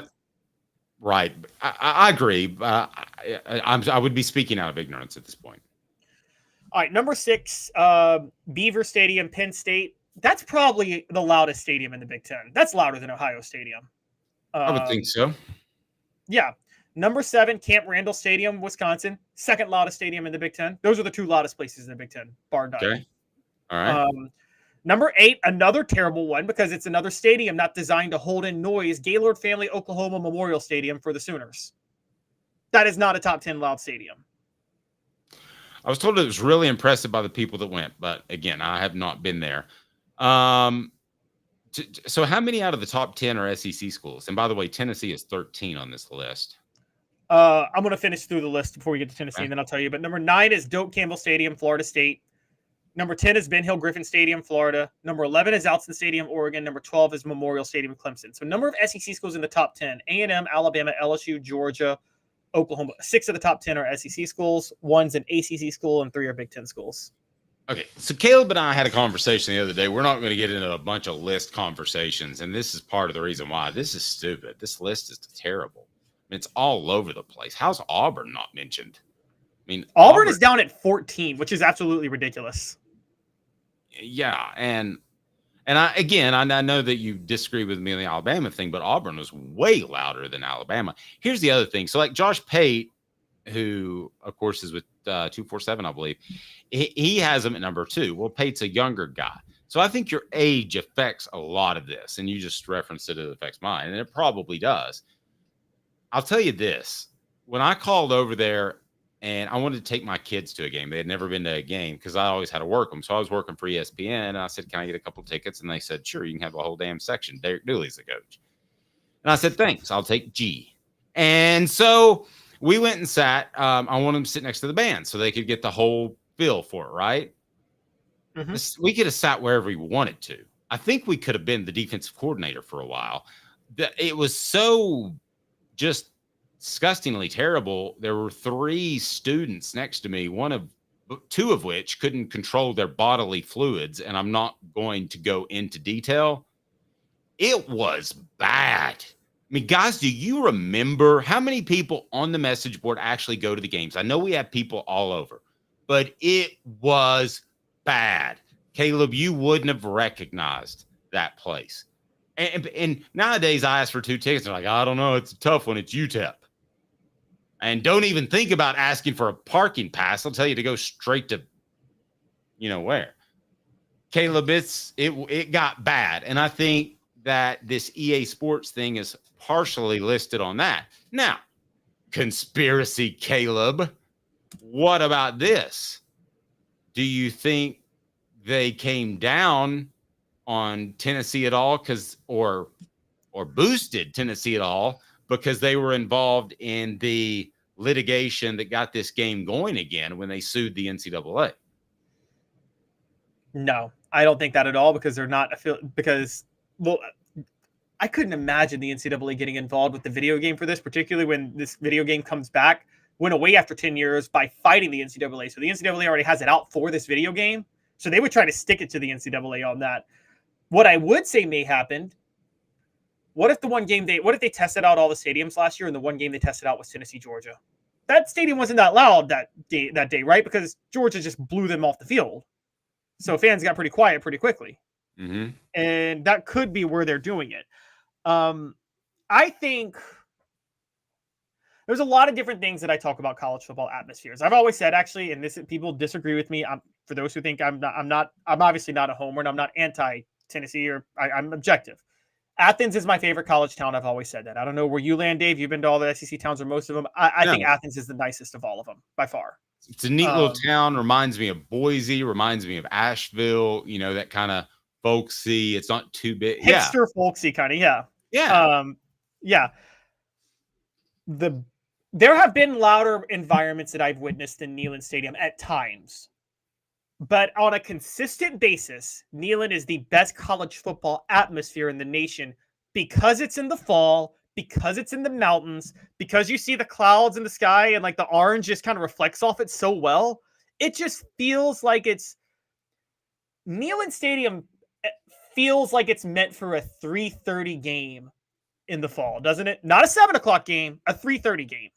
right. I agree. I would be speaking out of ignorance at this point. All right, number 6, Beaver Stadium, Penn State. That's probably the loudest stadium in the Big Ten. That's louder than Ohio Stadium. I would think so. Yeah. Number 7, Camp Randall Stadium, Wisconsin. Second loudest stadium in the Big Ten. Those are the 2 loudest places in the Big Ten, bar none. Okay. All right. Number 8, another terrible one because it's another stadium not designed to hold in noise. Gaylord Family Oklahoma Memorial Stadium for the Sooners. That is not a top 10 loud stadium. I was told it was really impressive by the people that went, but again, I have not been there. So how many out of the top 10 are SEC schools? And by the way, Tennessee is 13 on this list. I'm going to finish through the list before we get to Tennessee, and then I'll tell you. But number 9 is Doak Campbell Stadium, Florida State. Number 10 is Ben Hill Griffin Stadium, Florida. Number 11 is Alston Stadium, Oregon. Number 12 is Memorial Stadium, Clemson. So number of SEC schools in the top 10, A&M, Alabama, LSU, Georgia, Oklahoma. 6 of the top 10 are SEC schools. 1's an ACC school, and 3 are Big Ten schools. Okay, so Caleb and I had a conversation the other day. We're not going to get into a bunch of list conversations, and this is part of the reason why. This is stupid. This list is terrible. I mean, it's all over the place. How's Auburn not mentioned? I mean, Auburn is down at 14, which is absolutely ridiculous. Yeah, and I know that you disagree with me on the Alabama thing, but Auburn was way louder than Alabama. Here's the other thing. So, like Josh Pate, who, of course, is with 247, I believe, he has him at number 2. Well, Pate's a younger guy. So I think your age affects a lot of this, and you just referenced it affects mine, and it probably does. I'll tell you this. When I called over there and I wanted to take my kids to a game, they had never been to a game because I always had to work them. So I was working for ESPN, and I said, can I get a couple tickets? And they said, sure, you can have a whole damn section. Derek Dooley's the coach. And I said, thanks. I'll take G. And so we went and sat. I wanted them to sit next to the band so they could get the whole feel for it, right? Mm-hmm. We could have sat wherever we wanted to. I think we could have been the defensive coordinator for a while. It was so just disgustingly terrible. There were 3 students next to me, 2 of which couldn't control their bodily fluids, and I'm not going to go into detail. It was bad. I mean, guys, do you remember how many people on the message board actually go to the games? I know we have people all over, but it was bad. Caleb, you wouldn't have recognized that place. And nowadays I ask for 2 tickets. They're like, I don't know. It's a tough one. It's UTEP. And don't even think about asking for a parking pass. They'll tell you to go straight to, where. Caleb, it got bad. And I think that this EA Sports thing is partially listed on that. Now, conspiracy, Caleb, what about this? Do you think they came down on Tennessee at all or boosted Tennessee at all because they were involved in the litigation that got this game going again when they sued the NCAA? No, I don't think that at all because they're not I couldn't imagine the NCAA getting involved with the video game for this, particularly when this video game comes back, went away after 10 years by fighting the NCAA. So the NCAA already has it out for this video game. So they would try to stick it to the NCAA on that. What I would say may happen, what if they tested out all the stadiums last year and the one game they tested out was Tennessee, Georgia? That stadium wasn't that loud that day, right? Because Georgia just blew them off the field. So fans got pretty quiet pretty quickly. Mm-hmm. And that could be where they're doing it. I think there's a lot of different things that I talk about college football atmospheres. I've always said, actually, and this people disagree with me. For those who think I'm obviously not a homer and I'm not anti-Tennessee or I'm objective. Athens is my favorite college town. I've always said that. I don't know where you land, Dave. You've been to all the SEC towns or most of them. I think Athens is the nicest of all of them by far. It's a neat little town. Reminds me of Boise. Reminds me of Asheville. That kind of folksy. It's not too big. Hipster folksy kind of. Yeah. Yeah. There have been louder environments that I've witnessed in Neyland Stadium at times. But on a consistent basis, Neyland is the best college football atmosphere in the nation because it's in the fall, because it's in the mountains, because you see the clouds in the sky and like the orange just kind of reflects off it so well. it just feels like it's Neyland Stadium feels like it's meant for a 3:30 game in the fall, doesn't it? Not a 7:00 game, a 3:30 game.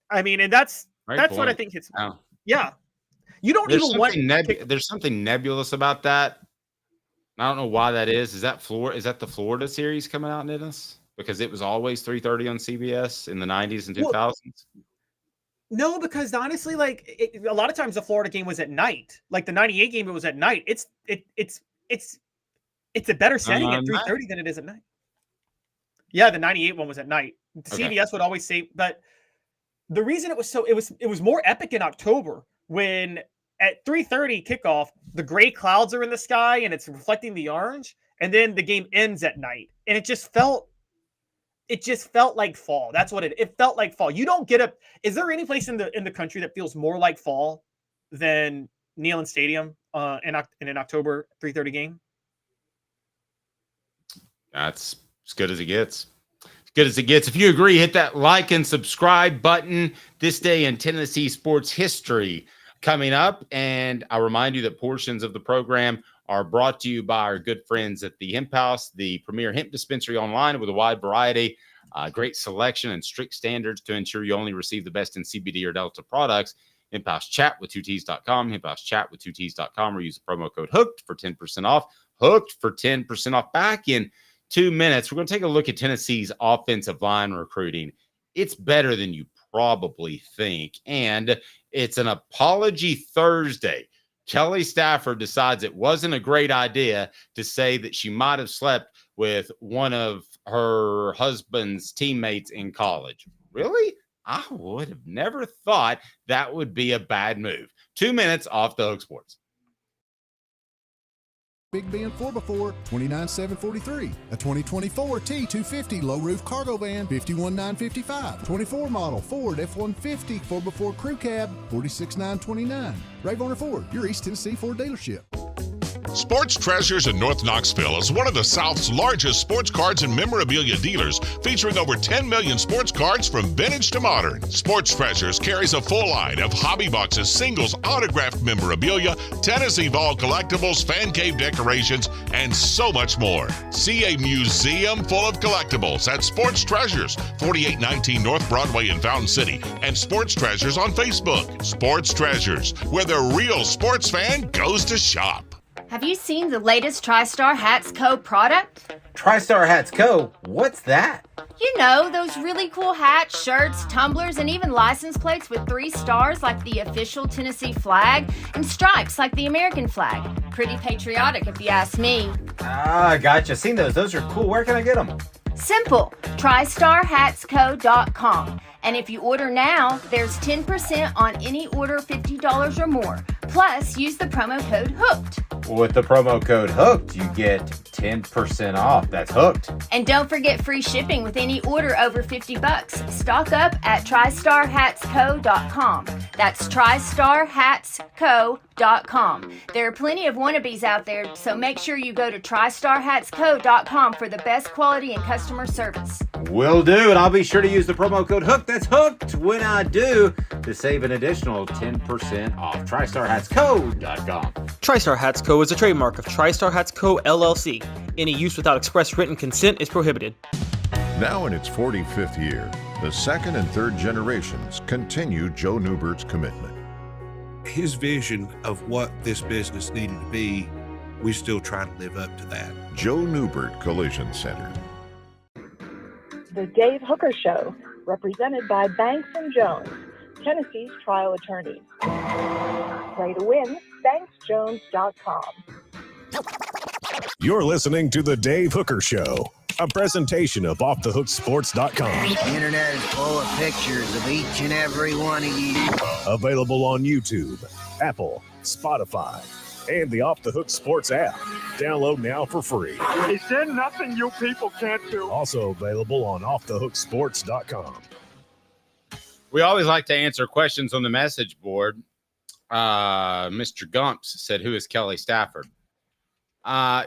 I mean, and that's what I think it's. Oh. Yeah, you don't even want. There's something nebulous about that. I don't know why that is. Is that the Florida series coming out in this? Because it was always 3:30 on CBS in the 90s and 2000s. No, because honestly, like a lot of times the Florida game was at night. Like the '98 game, it was at night. It's a better setting at 3:30 than it is at night. Yeah, the '98 one was at night. CBS would always say, but the reason it was more epic in October when at 3:30 kickoff, the gray clouds are in the sky and it's reflecting the orange, and then the game ends at night, and it just felt like fall. That's what it felt like fall. You don't get is there any place in the country that feels more like fall than Neyland Stadium in an October 3:30 game? That's as good as it gets. As good as it gets. If you agree, hit that like and subscribe button. This day in Tennessee sports history coming up. And I'll remind you that portions of the program are brought to you by our good friends at the Hemp House, the premier hemp dispensary online with a wide variety, great selection, and strict standards to ensure you only receive the best in CBD or Delta products. Hemp House Chat with 2Ts.com, Hemp House Chat with 2Ts.com, or use the promo code HOOKED for 10% off. Hooked for 10% off. Back in 2 minutes, we're going to take a look at Tennessee's offensive line recruiting. It's better than you probably think, and it's an apology Thursday. Kelly Stafford decides it wasn't a great idea to say that she might have slept with one of her husband's teammates in college. Really? I would have never thought that would be a bad move. 2 minutes off the Hook Sports. Big Ben 4x4, $29,743. A 2024 T250 low roof cargo van, $51,955. 24 model Ford F-150 4x4 crew cab, $46,929. Ray Varner Ford, your East Tennessee Ford dealership. Sports Treasures in North Knoxville is one of the South's largest sports cards and memorabilia dealers, featuring over 10 million sports cards from vintage to modern. Sports Treasures carries a full line of hobby boxes, singles, autographed memorabilia, Tennessee Vol collectibles, fan cave decorations, and so much more. See a museum full of collectibles at Sports Treasures, 4819 North Broadway in Fountain City, and Sports Treasures on Facebook. Sports Treasures, where the real sports fan goes to shop. Have you seen the latest TriStar Hats Co. product? TriStar Hats Co.? What's that? You know, those really cool hats, shirts, tumblers, and even license plates with 3 stars like the official Tennessee flag and stripes like the American flag. Pretty patriotic if you ask me. Ah, gotcha. Seen those. Those are cool. Where can I get them? Simple. TriStarHatsCo.com. And if you order now, there's 10% on any order $50 or more. Plus, use the promo code HOOKED. With the promo code HOOKED, you get 10% off. That's hooked. And don't forget free shipping with any order over $50. Stock up at TriStarHatsCo.com. That's TriStarHatsCo.com. There are plenty of wannabes out there, so make sure you go to TriStarHatsCo.com for the best quality and customer service. Will do, and I'll be sure to use the promo code HOOKED. That's hooked when I do, to save an additional 10% off. TriStarHatsCo.com. TriStar Hats Co. is a trademark of TriStar Hats Co. LLC. Any use without express written consent is prohibited. Now in its 45th year, the second and third generations continue Joe Neubert's commitment. His vision of what this business needed to be, we still try to live up to that. Joe Neubert Collision Center. The Dave Hooker Show, represented by Banks & Jones, Tennessee's trial attorney. Play to win, banksjones.com. You're listening to The Dave Hooker Show, a presentation of OffTheHookSports.com. The internet is full of pictures of each and every one of you. Available on YouTube, Apple, Spotify, and the Off the Hook Sports app. Download now for free. Is there nothing you people can't do? Also available on OffTheHookSports.com. We always like to answer questions on the message board. Mr. Gumps said, "Who is Kelly Stafford?"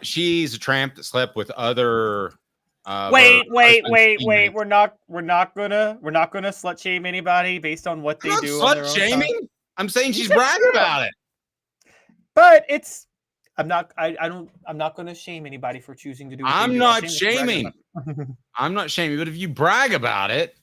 She's a tramp that slept with other. Wait. We're not gonna slut shame anybody based on what they do. Slut shaming? I'm saying she's bragging about it. But it's I'm not going to shame anybody for choosing to do what I'm they not do. shaming. I'm not shaming, but if you brag about it,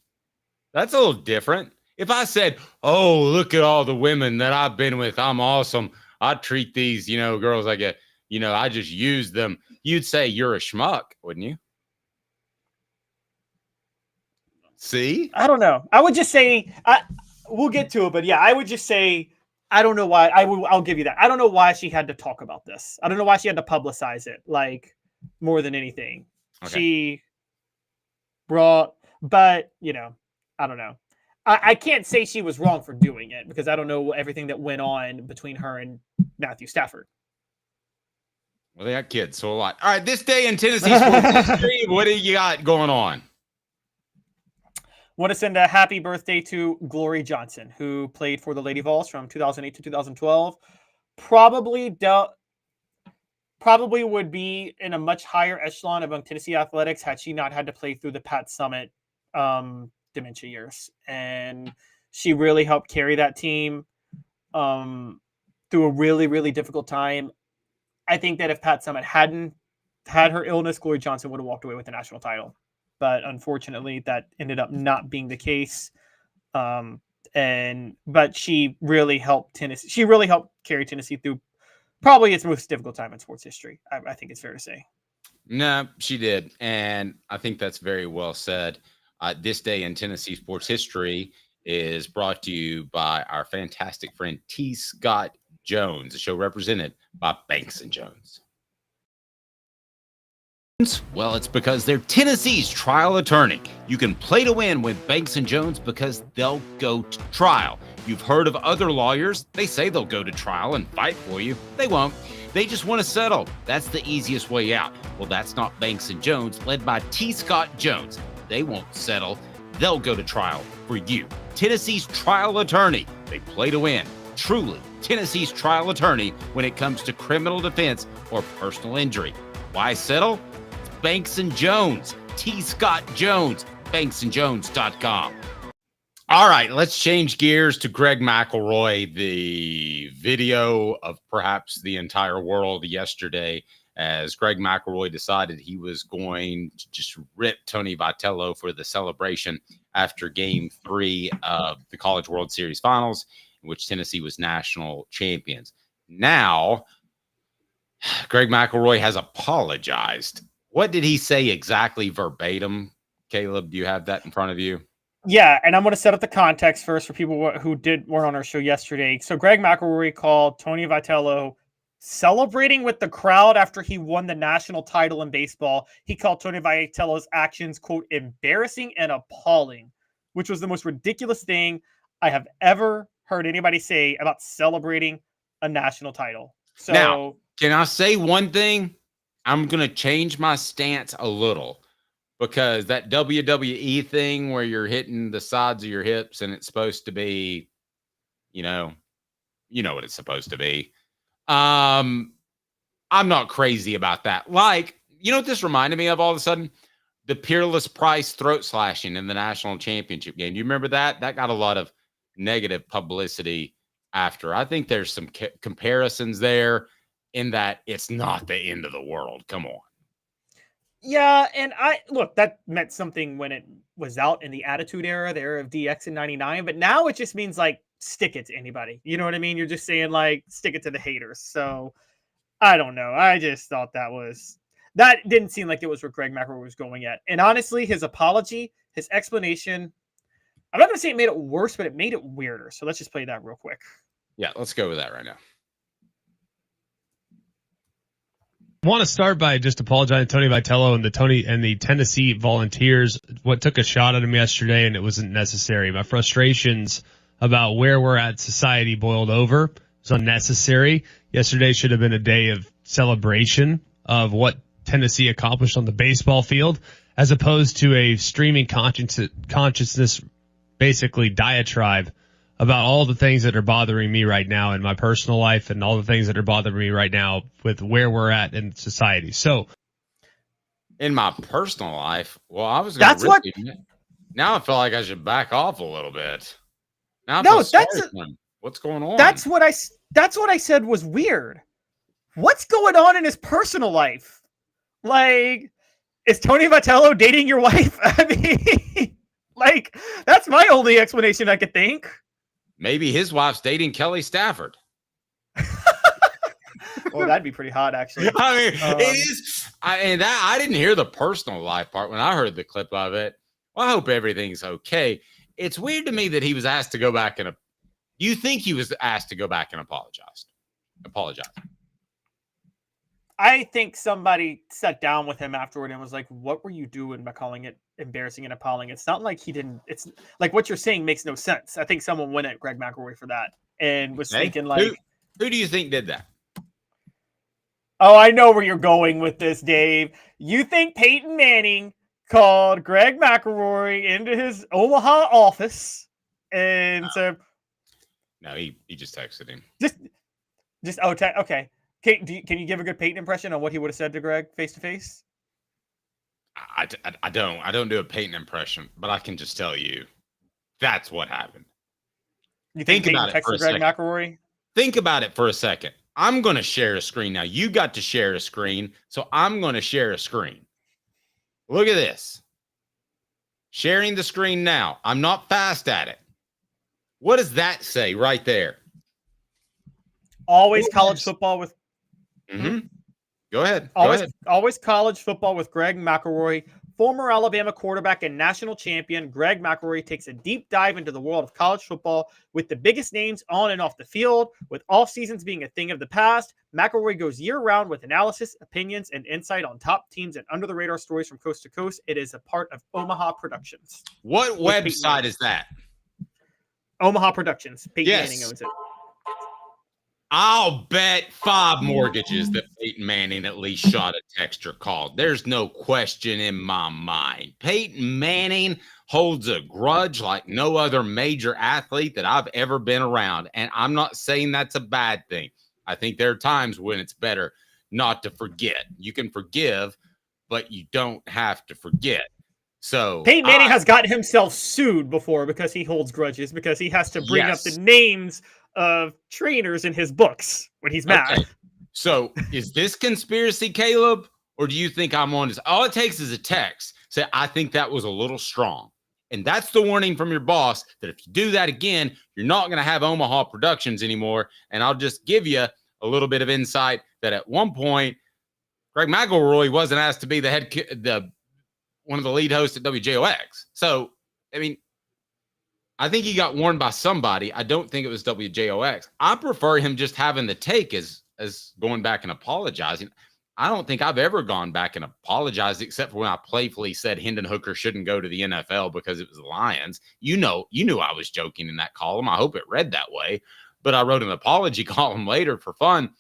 that's a little different. If I said, "Oh, look at all the women that I've been with. I'm awesome. I treat these, girls like I just use them." You'd say you're a schmuck, wouldn't you? See? I don't know. I would just say we'll get to it, but yeah, I would just say I don't know why. I'll give you that. I don't know why she had to talk about this. I don't know why she had to publicize it, like, more than anything. Okay. She brought, but I don't know. I can't say she was wrong for doing it because I don't know everything that went on between her and Matthew Stafford. Well, they got kids, so a lot. All right, this day in Tennessee sports history, what do you got going on? Want to send a happy birthday to Glory Johnson, who played for the Lady Vols from 2008 to 2012. Probably would be in a much higher echelon among Tennessee athletics had she not had to play through the Pat Summitt dementia years. And she really helped carry that team through a really, really difficult time. I think that if Pat Summitt hadn't had her illness, Glory Johnson would have walked away with the national title. But unfortunately, that ended up not being the case. But she really helped Tennessee. She really helped carry Tennessee through probably its most difficult time in sports history. I think it's fair to say. No, she did. And I think that's very well said. This day in Tennessee sports history is brought to you by our fantastic friend T. Scott Jones, a show represented by Banks and Jones. Well, it's because they're Tennessee's trial attorney. You can play to win with Banks and Jones because they'll go to trial. You've heard of other lawyers. They say they'll go to trial and fight for you. They won't. They just want to settle. That's the easiest way out. Well, that's not Banks and Jones, led by T. Scott Jones. They won't settle. They'll go to trial for you. Tennessee's trial attorney. They play to win. Truly, Tennessee's trial attorney when it comes to criminal defense or personal injury. Why settle? It's Banks and Jones. T. Scott Jones. BanksandJones.com. All right, let's change gears to Greg McElroy, the video of perhaps the entire world yesterday, as Greg McElroy decided he was going to just rip Tony Vitello for the celebration after Game 3 of the College World Series Finals, in which Tennessee was national champions. Now, Greg McElroy has apologized. What did he say exactly verbatim? Caleb, do you have that in front of you? Yeah, and I'm going to set up the context first for people who weren't on our show yesterday. So Greg McElroy called Tony Vitello celebrating with the crowd after he won the national title in baseball. He called Tony Vitello's actions, quote, embarrassing and appalling, which was the most ridiculous thing I have ever heard anybody say about celebrating a national title. So now, can I say one thing? I'm going to change my stance a little. Because that WWE thing where you're hitting the sides of your hips and it's supposed to be, you know what it's supposed to be. I'm not crazy about that. Like, you know what this reminded me of all of a sudden? The Peerless Price throat slashing in the national championship game. Do you remember that? That got a lot of negative publicity after. I think there's some comparisons there in that it's not the end of the world. Come on. Yeah, and that meant something when it was out in the Attitude Era, the era of DX in 99, but now it just means like stick it to anybody. You know what I mean? You're just saying like stick it to the haters. So I don't know. I just thought that didn't seem like it was where Greg McElroy was going at. And honestly, his apology, his explanation, I'm not going to say it made it worse, but it made it weirder. So let's just play that real quick. Yeah, let's go with that right now. I want to start by just apologizing to Tony Vitello and the Tennessee Volunteers. What took a shot at him yesterday, and it wasn't necessary. My frustrations about where we're at society boiled over. It was unnecessary. Yesterday should have been a day of celebration of what Tennessee accomplished on the baseball field, as opposed to a streaming consciousness, basically diatribe about all the things that are bothering me right now in my personal life and all the things that are bothering me right now with where we're at in society. So in my personal life, well, I was going to now I feel like I should back off a little bit. Now What's going on? That's what I said was weird. What's going on in his personal life? Like, is Tony Vitello dating your wife? I mean, like, that's my only explanation I could think. Maybe his wife's dating Kelly Stafford. Well, that'd be pretty hot, actually. I mean, it is. I didn't hear the personal life part when I heard the clip of it. Well, I hope everything's okay. It's weird to me that he was asked to go back and. You think he was asked to go back and apologize? I think somebody sat down with him afterward and was like, "What were you doing by calling it embarrassing and appalling?" It's not like he didn't. It's like what you're saying makes no sense. I think someone went at Greg McElroy for that and was thinking like, who do you think did that? Oh, I know where you're going with this, Dave. You think Peyton Manning called Greg McElroy into his Omaha office and said, "No, he just texted him." Okay. Can you give a good Peyton impression on what he would have said to Greg face to face? I don't do a Peyton impression, but I can just tell you that's what happened. You think Peyton texted Greg McElroy? Think about it for a second. I'm going to share a screen now. You got to share a screen, so I'm going to share a screen. Look at this. Sharing the screen now. I'm not fast at it. What does that say right there? Always college football with. Mm-hmm. Go ahead. Always college football with Greg McElroy, former Alabama quarterback and national champion. Greg McElroy takes a deep dive into the world of college football with the biggest names on and off the field. With off seasons being a thing of the past, McElroy goes year-round with analysis, opinions, and insight on top teams and under-the-radar stories from coast to coast. It is a part of Omaha Productions. What website is that? Omaha Productions. Peyton Manning owns it. I'll bet 5 mortgages that Peyton Manning at least shot a text or called. There's no question in my mind. Peyton Manning holds a grudge like no other major athlete that I've ever been around. And I'm not saying that's a bad thing. I think there are times when it's better not to forget. You can forgive, but you don't have to forget. So Peyton Manning has gotten himself sued before because he holds grudges, because he has to bring up the names of trainers in his books when he's mad. Okay. So is this conspiracy, Caleb, or do you think I'm on this? All it takes is a text. Say, I think that was a little strong. And that's the warning from your boss that if you do that again, you're not going to have Omaha Productions anymore. And I'll just give you a little bit of insight that at one point, Greg McElroy wasn't asked to be one of the lead hosts at WJOX. So, I mean, I think he got warned by somebody. I don't think it was WJOX. I prefer him just having the take as going back and apologizing. I don't think I've ever gone back and apologized except for when I playfully said Hendon Hooker shouldn't go to the NFL because it was the Lions. You knew I was joking in that column. I hope it read that way. But I wrote an apology column later for fun.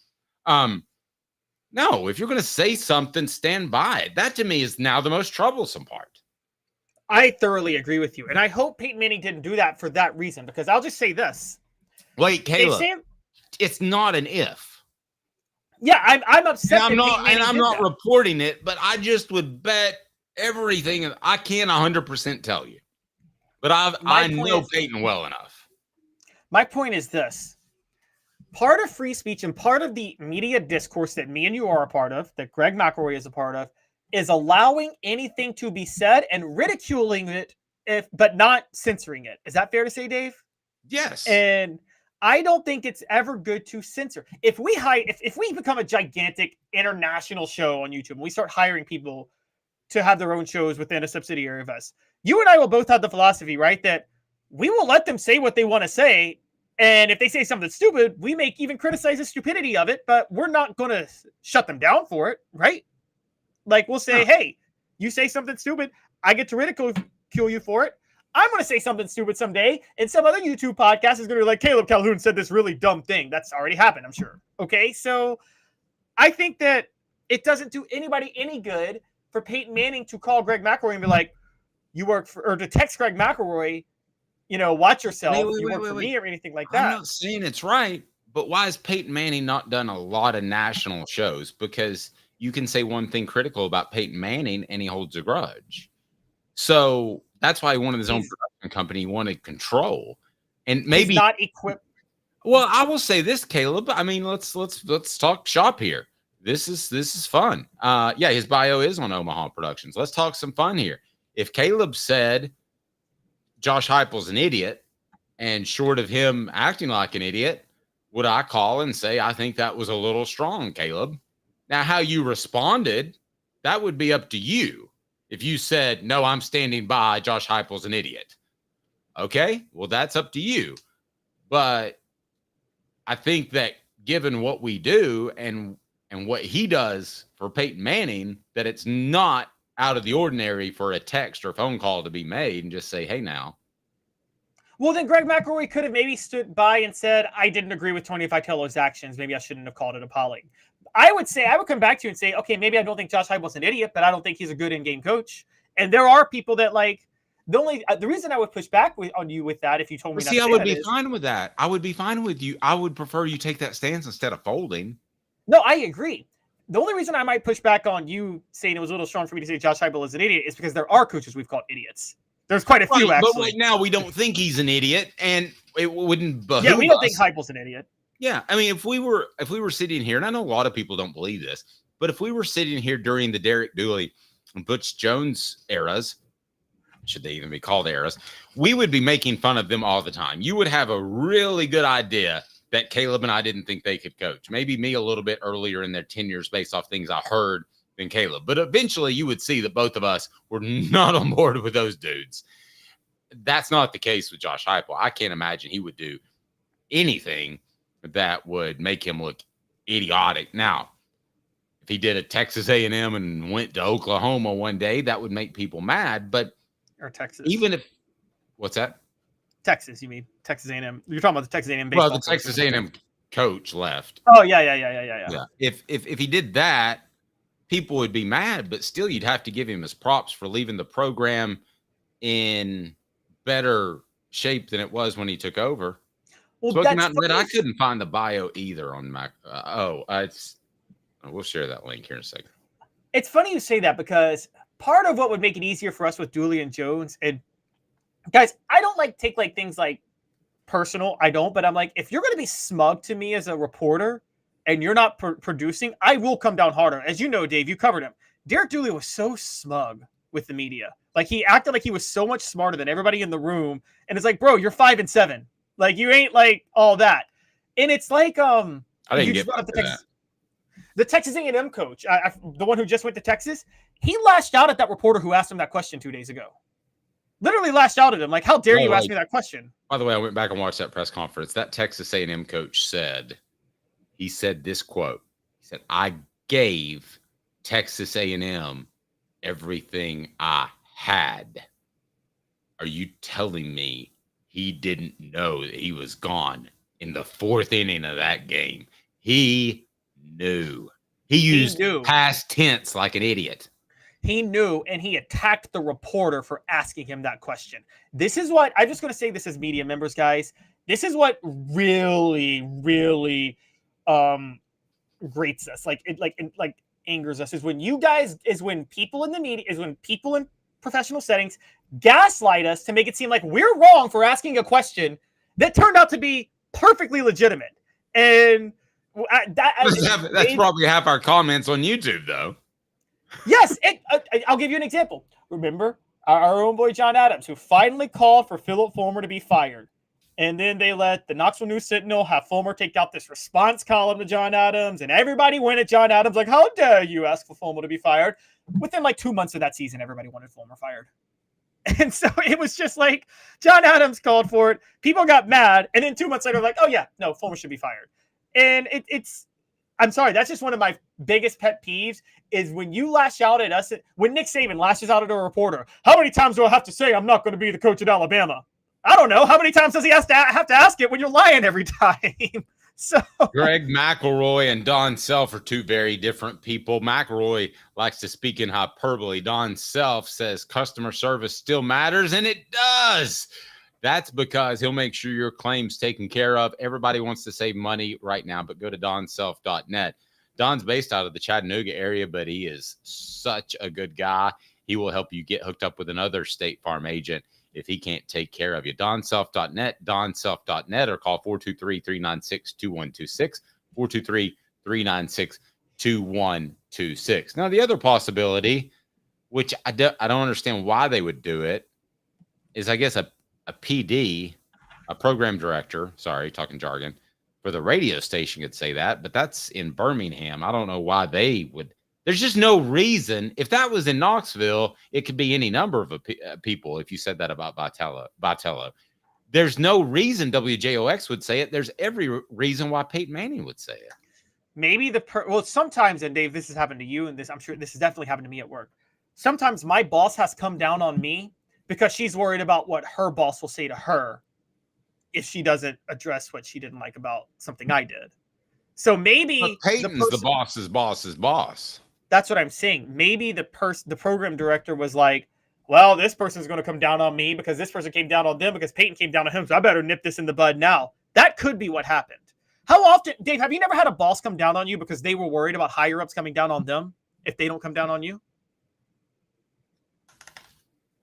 No, if you're going to say something, stand by it. That to me is now the most troublesome part. I thoroughly agree with you. And I hope Peyton Manning didn't do that for that reason, because I'll just say this. Wait, Caleb, it's not an if. Yeah, I'm upset. And I'm not reporting it, but I just would bet everything. I can't 100% tell you, but I know Peyton well enough. My point is this. Part of free speech and part of the media discourse that me and you are a part of, that Greg McElroy is a part of, is allowing anything to be said and ridiculing it, but not censoring it. Is that fair to say, Dave? Yes. And I don't think it's ever good to censor. If we become a gigantic international show on YouTube and we start hiring people to have their own shows within a subsidiary of us, you and I will both have the philosophy, right, that we will let them say what they want to say. And if they say something stupid, we may even criticize the stupidity of it, but we're not going to shut them down for it, right? Like, we'll say, hey, you say something stupid, I get to ridicule you for it. I'm going to say something stupid someday, and some other YouTube podcast is going to be like, Caleb Calhoun said this really dumb thing. That's already happened, I'm sure. Okay, so I think that it doesn't do anybody any good for Peyton Manning to call Greg McElroy and be like, or to text Greg McElroy, watch yourself. You work for me or anything like that. I'm not saying it's right, but why has Peyton Manning not done a lot of national shows? Because you can say one thing critical about Peyton Manning and he holds a grudge. So that's why he wanted his own production company. He wanted control. And maybe he's not equipped. Well, I will say this, Caleb. I mean, let's talk shop here. This is fun. Yeah, his bio is on Omaha Productions. Let's talk some fun here. If Caleb said Josh Heupel's an idiot, and short of him acting like an idiot, would I call and say I think that was a little strong, Caleb? Now, how you responded, that would be up to you. If you said, no, I'm standing by, Josh Heupel's an idiot. Okay, well, that's up to you. But I think that given what we do and what he does for Peyton Manning, that it's not out of the ordinary for a text or phone call to be made and just say, hey, now. Well, then Greg McElroy could have maybe stood by and said, I didn't agree with Tony Vitello's actions. Maybe I shouldn't have called it a polling. I would come back to you and say, okay, maybe I don't think Josh Heupel's an idiot, but I don't think he's a good in-game coach. And there are people that the reason I would push back on you with that, if you told me, I would be fine with that. I would be fine with you. I would prefer you take that stance instead of folding. No, I agree. The only reason I might push back on you saying it was a little strong for me to say Josh Heupel is an idiot is because there are coaches we've called idiots. There's quite a few, actually. But right now, we don't think he's an idiot, and it wouldn't behoove we don't us. think Heupel's an idiot. Yeah, I mean, if we were sitting here, and I know a lot of people don't believe this, but if we were sitting here during the Derek Dooley and Butch Jones eras, should they even be called eras, we would be making fun of them all the time. You would have a really good idea that Caleb and I didn't think they could coach. Maybe me a little bit earlier in their tenures based off things I heard than Caleb. But eventually you would see that both of us were not on board with those dudes. That's not the case with Josh Heupel. I can't imagine he would do anything that would make him look idiotic. Now, if he did a Texas A&M and went to Oklahoma one day, that would make people mad. But or Texas, even if what's that? Texas, you mean Texas A&M? You're talking about the Texas A&M baseball. Well, the Texas A&M coach left. Oh yeah. If he did that, people would be mad. But still, you'd have to give him his props for leaving the program in better shape than it was when he took over. Well, I couldn't find the bio either on Mac. We'll share that link here in a second. It's funny you say that because part of what would make it easier for us with Dooley and Jones, and guys, I don't take things like personal. I don't, but I'm like, if you're going to be smug to me as a reporter and you're not producing, I will come down harder. As you know, Dave, you covered him. Derek Dooley was so smug with the media. Like, he acted like he was so much smarter than everybody in the room. And it's like, bro, you're 5-7. Like, you ain't all that. And it's like, I didn't get the Texas A&M coach, the one who just went to Texas, he lashed out at that reporter who asked him that question 2 days ago. Literally lashed out at him. Like, how dare you ask me that question? By the way, I went back and watched that press conference. That Texas A&M coach said this quote. He said, I gave Texas A&M everything I had. Are you telling me he didn't know that he was gone in the fourth inning of that game? He knew. He used past tense like an idiot. He knew, and he attacked the reporter for asking him that question. This is what I'm just going to say. This as media members, guys. This is what really, really grates us. Like angers us is when people in the media, is when people in professional settings gaslight us to make it seem like we're wrong for asking a question that turned out to be perfectly legitimate. And that's probably half our comments on YouTube, though. Yes, I'll give you an example. Remember our own boy John Adams, who finally called for Philip Fulmer to be fired. And then they let the Knoxville News Sentinel have Fulmer take out this response column to John Adams. And everybody went at John Adams like, how dare you ask for Fulmer to be fired? Within 2 months of that season, everybody wanted Fulmer fired. And so it was just like John Adams called for it. People got mad. And then 2 months later, like, oh, yeah, no, Fulmer should be fired. And I'm sorry, that's just one of my biggest pet peeves is when you lash out at us. When Nick Saban lashes out at a reporter, how many times do I have to say I'm not going to be the coach at Alabama? I don't know. How many times does he have to ask it when you're lying every time? So Greg McElroy and Don Self are two very different people. McElroy likes to speak in hyperbole. Don Self says customer service still matters, and it does. That's because he'll make sure your claim's taken care of. Everybody wants to save money right now, but go to donself.net. Don's based out of the Chattanooga area, but he is such a good guy. He will help you get hooked up with another State Farm agent if he can't take care of you. DonSelf.net, DonSelf.net, or call 423-396-2126, 423-396-2126. Now, the other possibility, which I don't understand why they would do it, is I guess a PD, a program director, sorry, talking jargon, for the radio station could say that, but that's in Birmingham. I don't know why they would. There's just no reason. If that was in Knoxville, it could be any number of people. If you said that about Vitello, there's no reason WJOX would say it. There's every reason why Peyton Manning would say it. Maybe sometimes, and Dave, this has happened to you, and I'm sure this has definitely happened to me at work. Sometimes my boss has come down on me because she's worried about what her boss will say to her if she doesn't address what she didn't like about something I did. So maybe Peyton's the boss's boss's boss. That's what I'm saying. Maybe the program director was like, well, this person's going to come down on me because this person came down on them because Peyton came down on him. So I better nip this in the bud now. That could be what happened. How often, Dave, have you never had a boss come down on you because they were worried about higher ups coming down on them if they don't come down on you?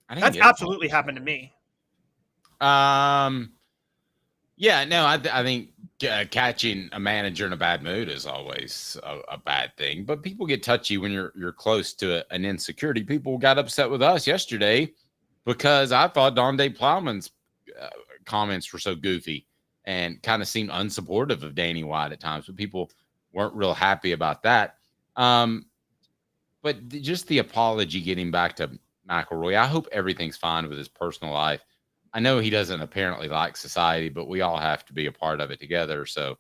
That's absolutely happened to me. Yeah, no, I think catching a manager in a bad mood is always a bad thing. But people get touchy when you're close to an insecurity. People got upset with us yesterday because I thought Donde Plowman's comments were so goofy and kind of seemed unsupportive of Danny White at times. But people weren't real happy about that. But just the apology getting back to McElroy, I hope everything's fine with his personal life. I know he doesn't apparently like society, but we all have to be a part of it together. So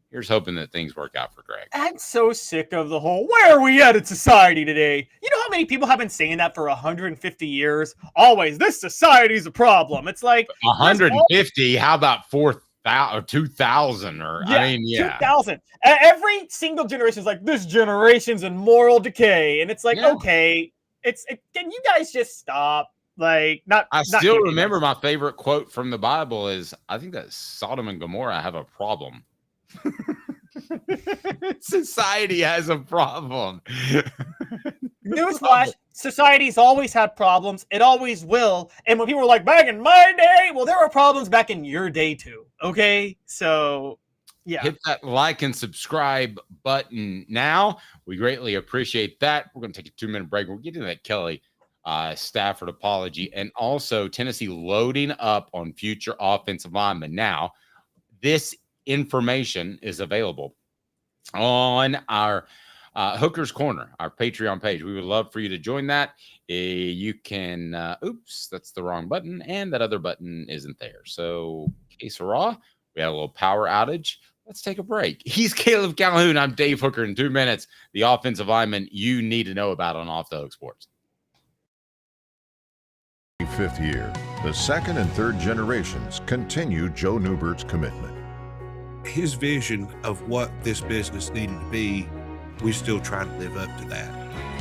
here's hoping that things work out for Greg. I'm so sick of the whole, where are we at in society today? You know how many people have been saying that for 150 years? Always, this society's a problem. It's like 150. How about 4,000 or 2,000? Or yeah, I mean, yeah, 2,000. Every single generation is like, this generation's in moral decay, and it's like, okay, can you guys just stop? Like, I still remember my favorite quote from the Bible is, I think that Sodom and Gomorrah have a problem. Society has a problem. Newsflash, society's always had problems. It always will. And when people were like, back in my day, well, there were problems back in your day too. Okay? So, yeah. Hit that like and subscribe button now. We greatly appreciate that. We're going to take a 2-minute break. We'll get into that Kelly Stafford apology, and also Tennessee loading up on future offensive linemen. Now, this information is available on our Hooker's Corner, our Patreon page. We would love for you to join that. You can, oops, that's the wrong button, and that other button isn't there. So, que sera, we had a little power outage. Let's take a break. He's Caleb Calhoun. I'm Dave Hooker. In 2 minutes, the offensive lineman you need to know about on Off the Hook Sports. 5th year, the second and third generations continue Joe Neubert's commitment. His vision of what this business needed to be, we still try to live up to that.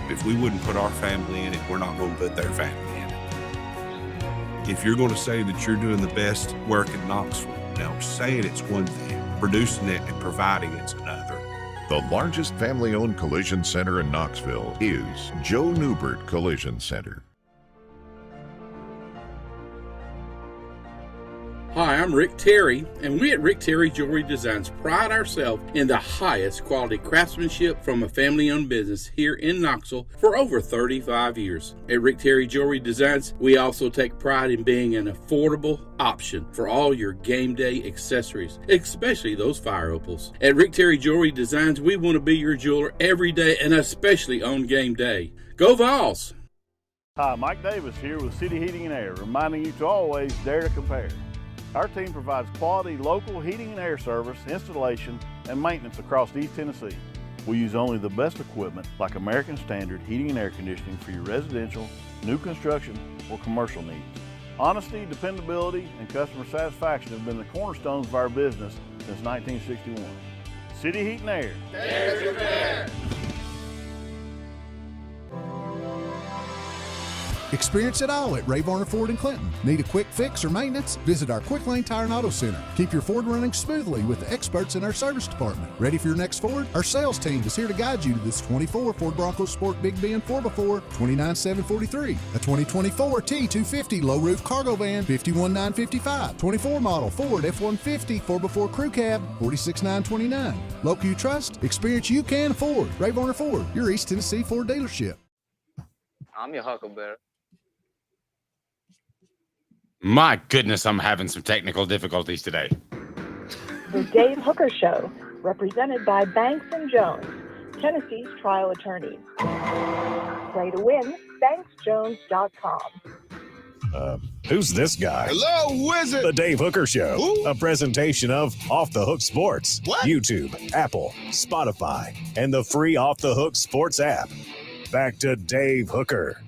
If we wouldn't put our family in it, we're not going to put their family in it. If you're going to say that you're doing the best work in Knoxville, now saying it's one thing, producing it and providing it's another. The largest family-owned collision center in Knoxville is Joe Neubert Collision Center. Hi, I'm Rick Terry, and we at Rick Terry Jewelry Designs pride ourselves in the highest quality craftsmanship from a family-owned business here in Knoxville for over 35 years. At Rick Terry Jewelry Designs, we also take pride in being an affordable option for all your game day accessories, especially those fire opals. At Rick Terry Jewelry Designs, we want to be your jeweler every day and especially on game day. Go Vols! Hi, Mike Davis here with City Heating and Air, reminding you to always dare to compare. Our team provides quality local heating and air service, installation, and maintenance across East Tennessee. We use only the best equipment like American Standard heating and air conditioning for your residential, new construction, or commercial needs. Honesty, dependability, and customer satisfaction have been the cornerstones of our business since 1961. City Heat and Air. Dare to compare. Experience it all at Ray Varner Ford in Clinton. Need a quick fix or maintenance? Visit our Quick Lane Tire and Auto Center. Keep your Ford running smoothly with the experts in our service department. Ready for your next Ford? Our sales team is here to guide you to this 24 Ford Bronco Sport Big Ben 4x4, $29,743. A 2024 T250 low roof cargo van, $51,955. 24 model Ford F-150 4x4 crew cab, $46,929. Local you trust, experience you can afford. Ray Varner Ford, your East Tennessee Ford dealership. I'm your Huckleberry. My goodness, I'm having some technical difficulties today. The Dave Hooker Show, represented by Banks and Jones, Tennessee's trial attorneys. Play to win, banksjones.com. Who's this guy? Hello, wizard. The Dave Hooker Show, Who? a presentation of Off the Hook Sports, What? YouTube, Apple, Spotify, and the free Off the Hook Sports app. Back to Dave Hooker.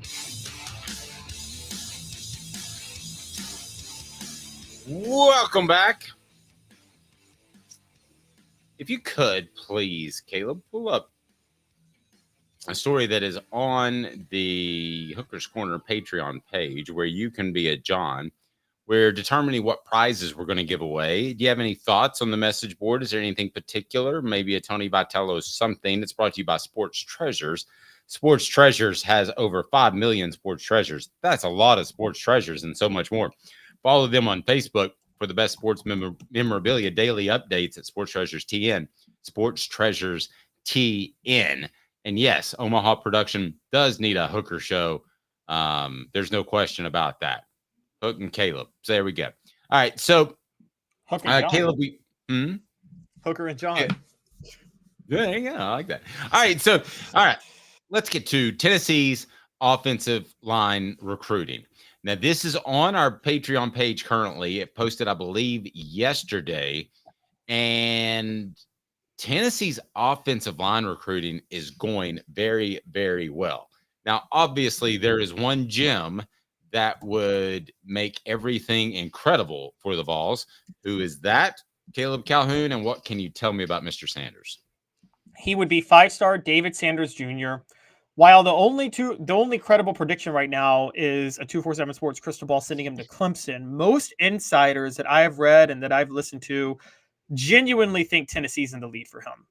Welcome back. If you could, please, Caleb, pull up a story that is on the Hooker's Corner Patreon page where you can be a John. We're determining what prizes we're going to give away. Do you have any thoughts on the message board? Is there anything particular? Maybe a Tony Vitello something. It's brought to you by Sports Treasures. Sports Treasures has over 5 million sports treasures. That's a lot of sports treasures and so much more. Follow them on Facebook for the best sports memorabilia daily updates at Sports Treasures TN. Sports Treasures TN. And yes, Omaha production does need a Hooker show. There's no question about that. Hook and Caleb. So there we go. All right. So, Caleb, Hooker and John. Yeah, I like that. All right. So, all right. Let's get to Tennessee's offensive line recruiting. Now, this is on our Patreon page currently. It posted, I believe, yesterday. And Tennessee's offensive line recruiting is going very, very well. Now, obviously, there is one gem that would make everything incredible for the Vols. Who is that? Caleb Calhoun. And what can you tell me about Mr. Sanders? He would be 5-star David Sanders Jr. While the only credible prediction right now is a 247 Sports crystal ball sending him to Clemson, most insiders that I have read and that I've listened to genuinely think Tennessee's in the lead for him.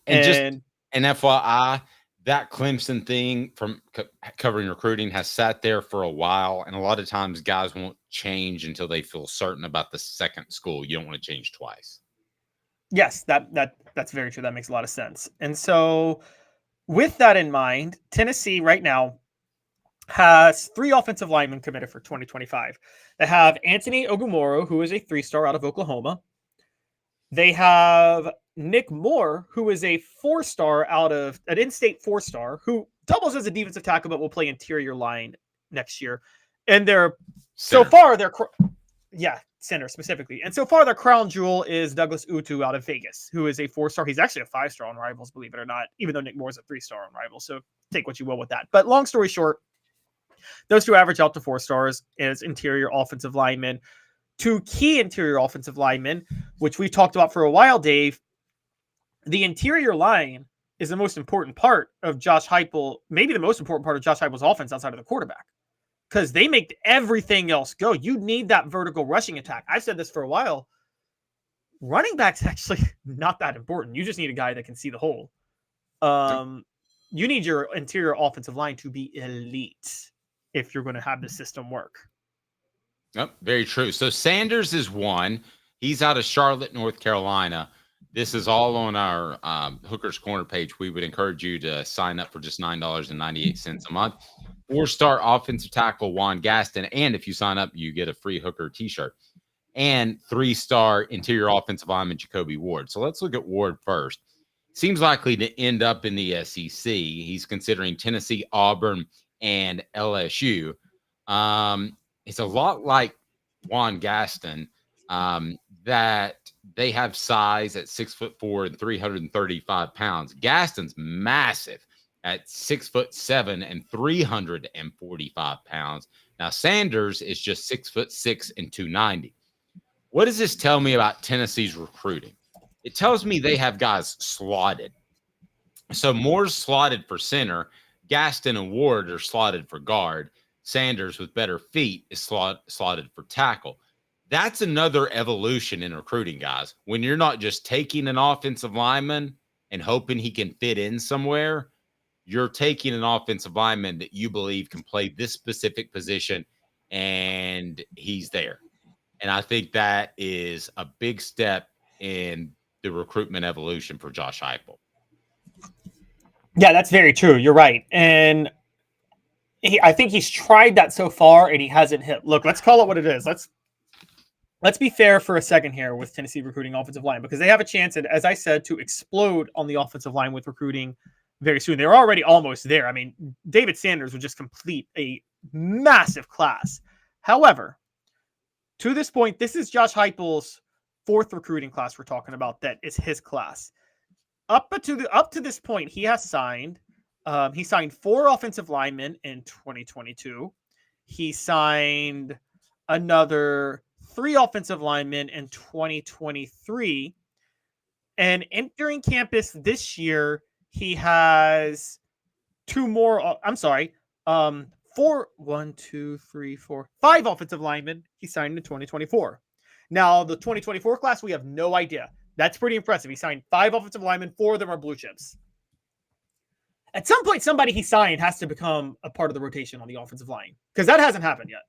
And FYI, that Clemson thing from covering recruiting has sat there for a while, and a lot of times guys won't change until they feel certain about the second school. You don't want to change twice. Yes, that's very true. That makes a lot of sense. And so with that in mind, Tennessee right now has 3 offensive linemen committed for 2025. They have Anthony Ogumoro, who is a 3-star out of Oklahoma. They have Nick Moore, who is a 4-star out of an in-state 4-star, who doubles as a defensive tackle, but will play interior line next year. And center specifically. And so far, their crown jewel is Douglas Utu out of Vegas, who is a 4-star. He's actually a 5-star on Rivals, believe it or not, even though Nick Moore is a 3-star on Rivals. So take what you will with that. But long story short, those 2 average out to 4 stars as interior offensive linemen. 2 key interior offensive linemen, which we talked about for a while, Dave. The interior line is the most important part of Josh Heupel, maybe the most important part of Josh Heupel's offense outside of the quarterback, because they make everything else go. You need that vertical rushing attack. I've said this for a while. Running back's actually not that important. You just need a guy that can see the hole. You need your interior offensive line to be elite if you're going to have the system work. Yep, very true. So Sanders is one. He's out of Charlotte, North Carolina. This is all on our Hooker's Corner page. We would encourage you to sign up for just $9.98 a month. 4-star offensive tackle Juan Gaston, and if you sign up, you get a free Hooker t-shirt. And 3-star interior offensive lineman Jacoby Ward. So let's look at Ward first. Seems likely to end up in the SEC. He's considering Tennessee, Auburn, and LSU. It's a lot like Juan Gaston, that they have size at 6'4" and 335 pounds. Gaston's massive at 6'7" and 345 pounds. Now Sanders is just 6'6" and 290. What does this tell me about Tennessee's recruiting? It tells me they have guys slotted. So Moore's slotted for center. Gaston and Ward are slotted for guard. Sanders with better feet is slotted for tackle. That's another evolution in recruiting, guys. When you're not just taking an offensive lineman and hoping he can fit in somewhere, you're taking an offensive lineman that you believe can play this specific position, and he's there. And I think that is a big step in the recruitment evolution for Josh Heupel. Yeah, that's very true. You're right. And I think he's tried that so far, and he hasn't hit. Look, let's call it what it is. Let's be fair for a second here with Tennessee recruiting offensive line, because they have a chance, and as I said, to explode on the offensive line with recruiting very soon. They're already almost there. I mean, David Sanders would just complete a massive class. However, to this point, this is Josh Heupel's 4th recruiting class we're talking about that is his class. Up to this point, he has signed 4 offensive linemen in 2022. He signed another 3 offensive linemen in 2023. And entering campus this year, he has 2 more. I'm sorry. 5 offensive linemen he signed in 2024. Now, the 2024 class, we have no idea. That's pretty impressive. He signed 5 offensive linemen. 4 of them are blue chips. At some point, somebody he signed has to become a part of the rotation on the offensive line, because that hasn't happened yet.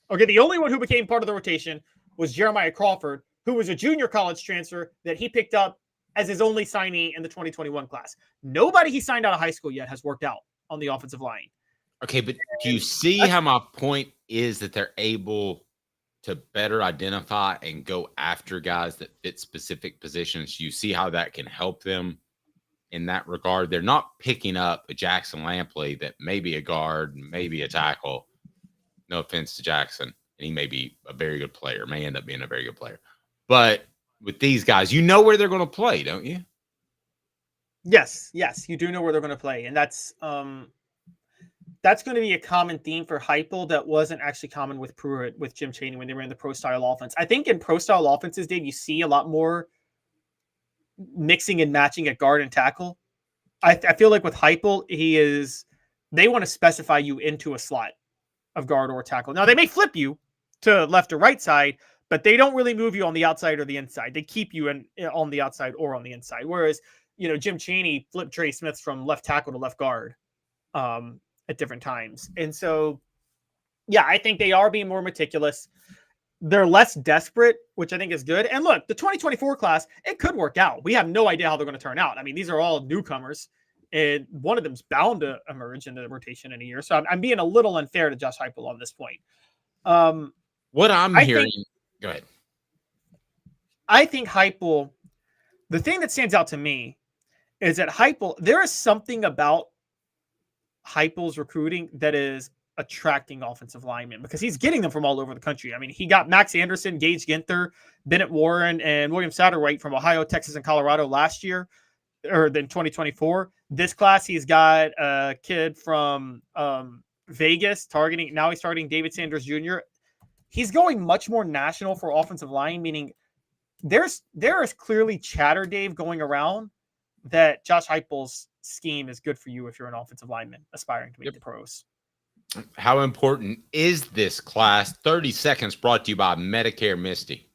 Okay, the only one who became part of the rotation was Jeremiah Crawford, who was a junior college transfer that he picked up as his only signee in the 2021 class. Nobody he signed out of high school yet has worked out on the offensive line. Okay, but do you see how my point is that they're able to better identify and go after guys that fit specific positions? You see how that can help them in that regard? They're not picking up a Jackson Lampley that may be a guard, maybe a tackle. No offense to Jackson. And he may be a very good player, may end up being a very good player. But with these guys, you know where they're going to play, don't you? Yes, you do know where they're going to play. And that's going to be a common theme for Heupel that wasn't actually common with Pruitt, with Jim Chaney when they ran the pro-style offense. I think in pro-style offenses, Dave, you see a lot more mixing and matching at guard and tackle. I feel like with Heupel, they want to specify you into a slot of guard or tackle. Now, they may flip you to left or right side, but they don't really move you on the outside or the inside. They keep you on the outside or on the inside. Whereas, Jim Chaney flipped Trey Smith from left tackle to left guard at different times. And so, yeah, I think they are being more meticulous. They're less desperate, which I think is good. And look, the 2024 class, it could work out. We have no idea how they're going to turn out. I mean, these are all newcomers, and one of them's bound to emerge into the rotation in a year. So I'm being a little unfair to Josh Heupel on this point. What I'm hearing, go ahead. I think Heupel, the thing that stands out to me is that Heupel, there is something about Heupel's recruiting that is attracting offensive linemen, because he's getting them from all over the country. I mean, he got Max Anderson, Gage Ginther, Bennett Warren, and William Satterwhite from Ohio, Texas, and Colorado last year, or then 2024. This class, he's got a kid from Vegas now he's targeting David Sanders Jr. He's going much more national for offensive line, meaning there is clearly chatter, Dave, going around that Josh Heupel's scheme is good for you if you're an offensive lineman aspiring to make the pros. How important is this class? 30 seconds brought to you by Medicare Misty.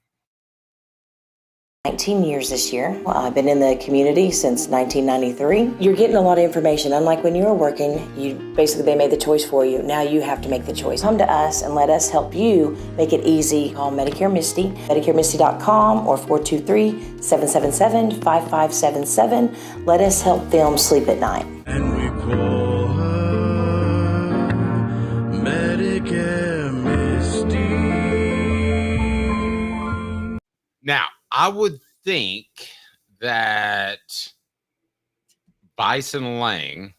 19 years this year. I've been in the community since 1993. You're getting a lot of information. Unlike when you were working, they made the choice for you. Now you have to make the choice. Come to us and let us help you make it easy. Call Medicare Misty, MedicareMisty.com or 423-777-5577. Let us help them sleep at night. And we call her Medicare Misty. Now, I would think that Bison Lang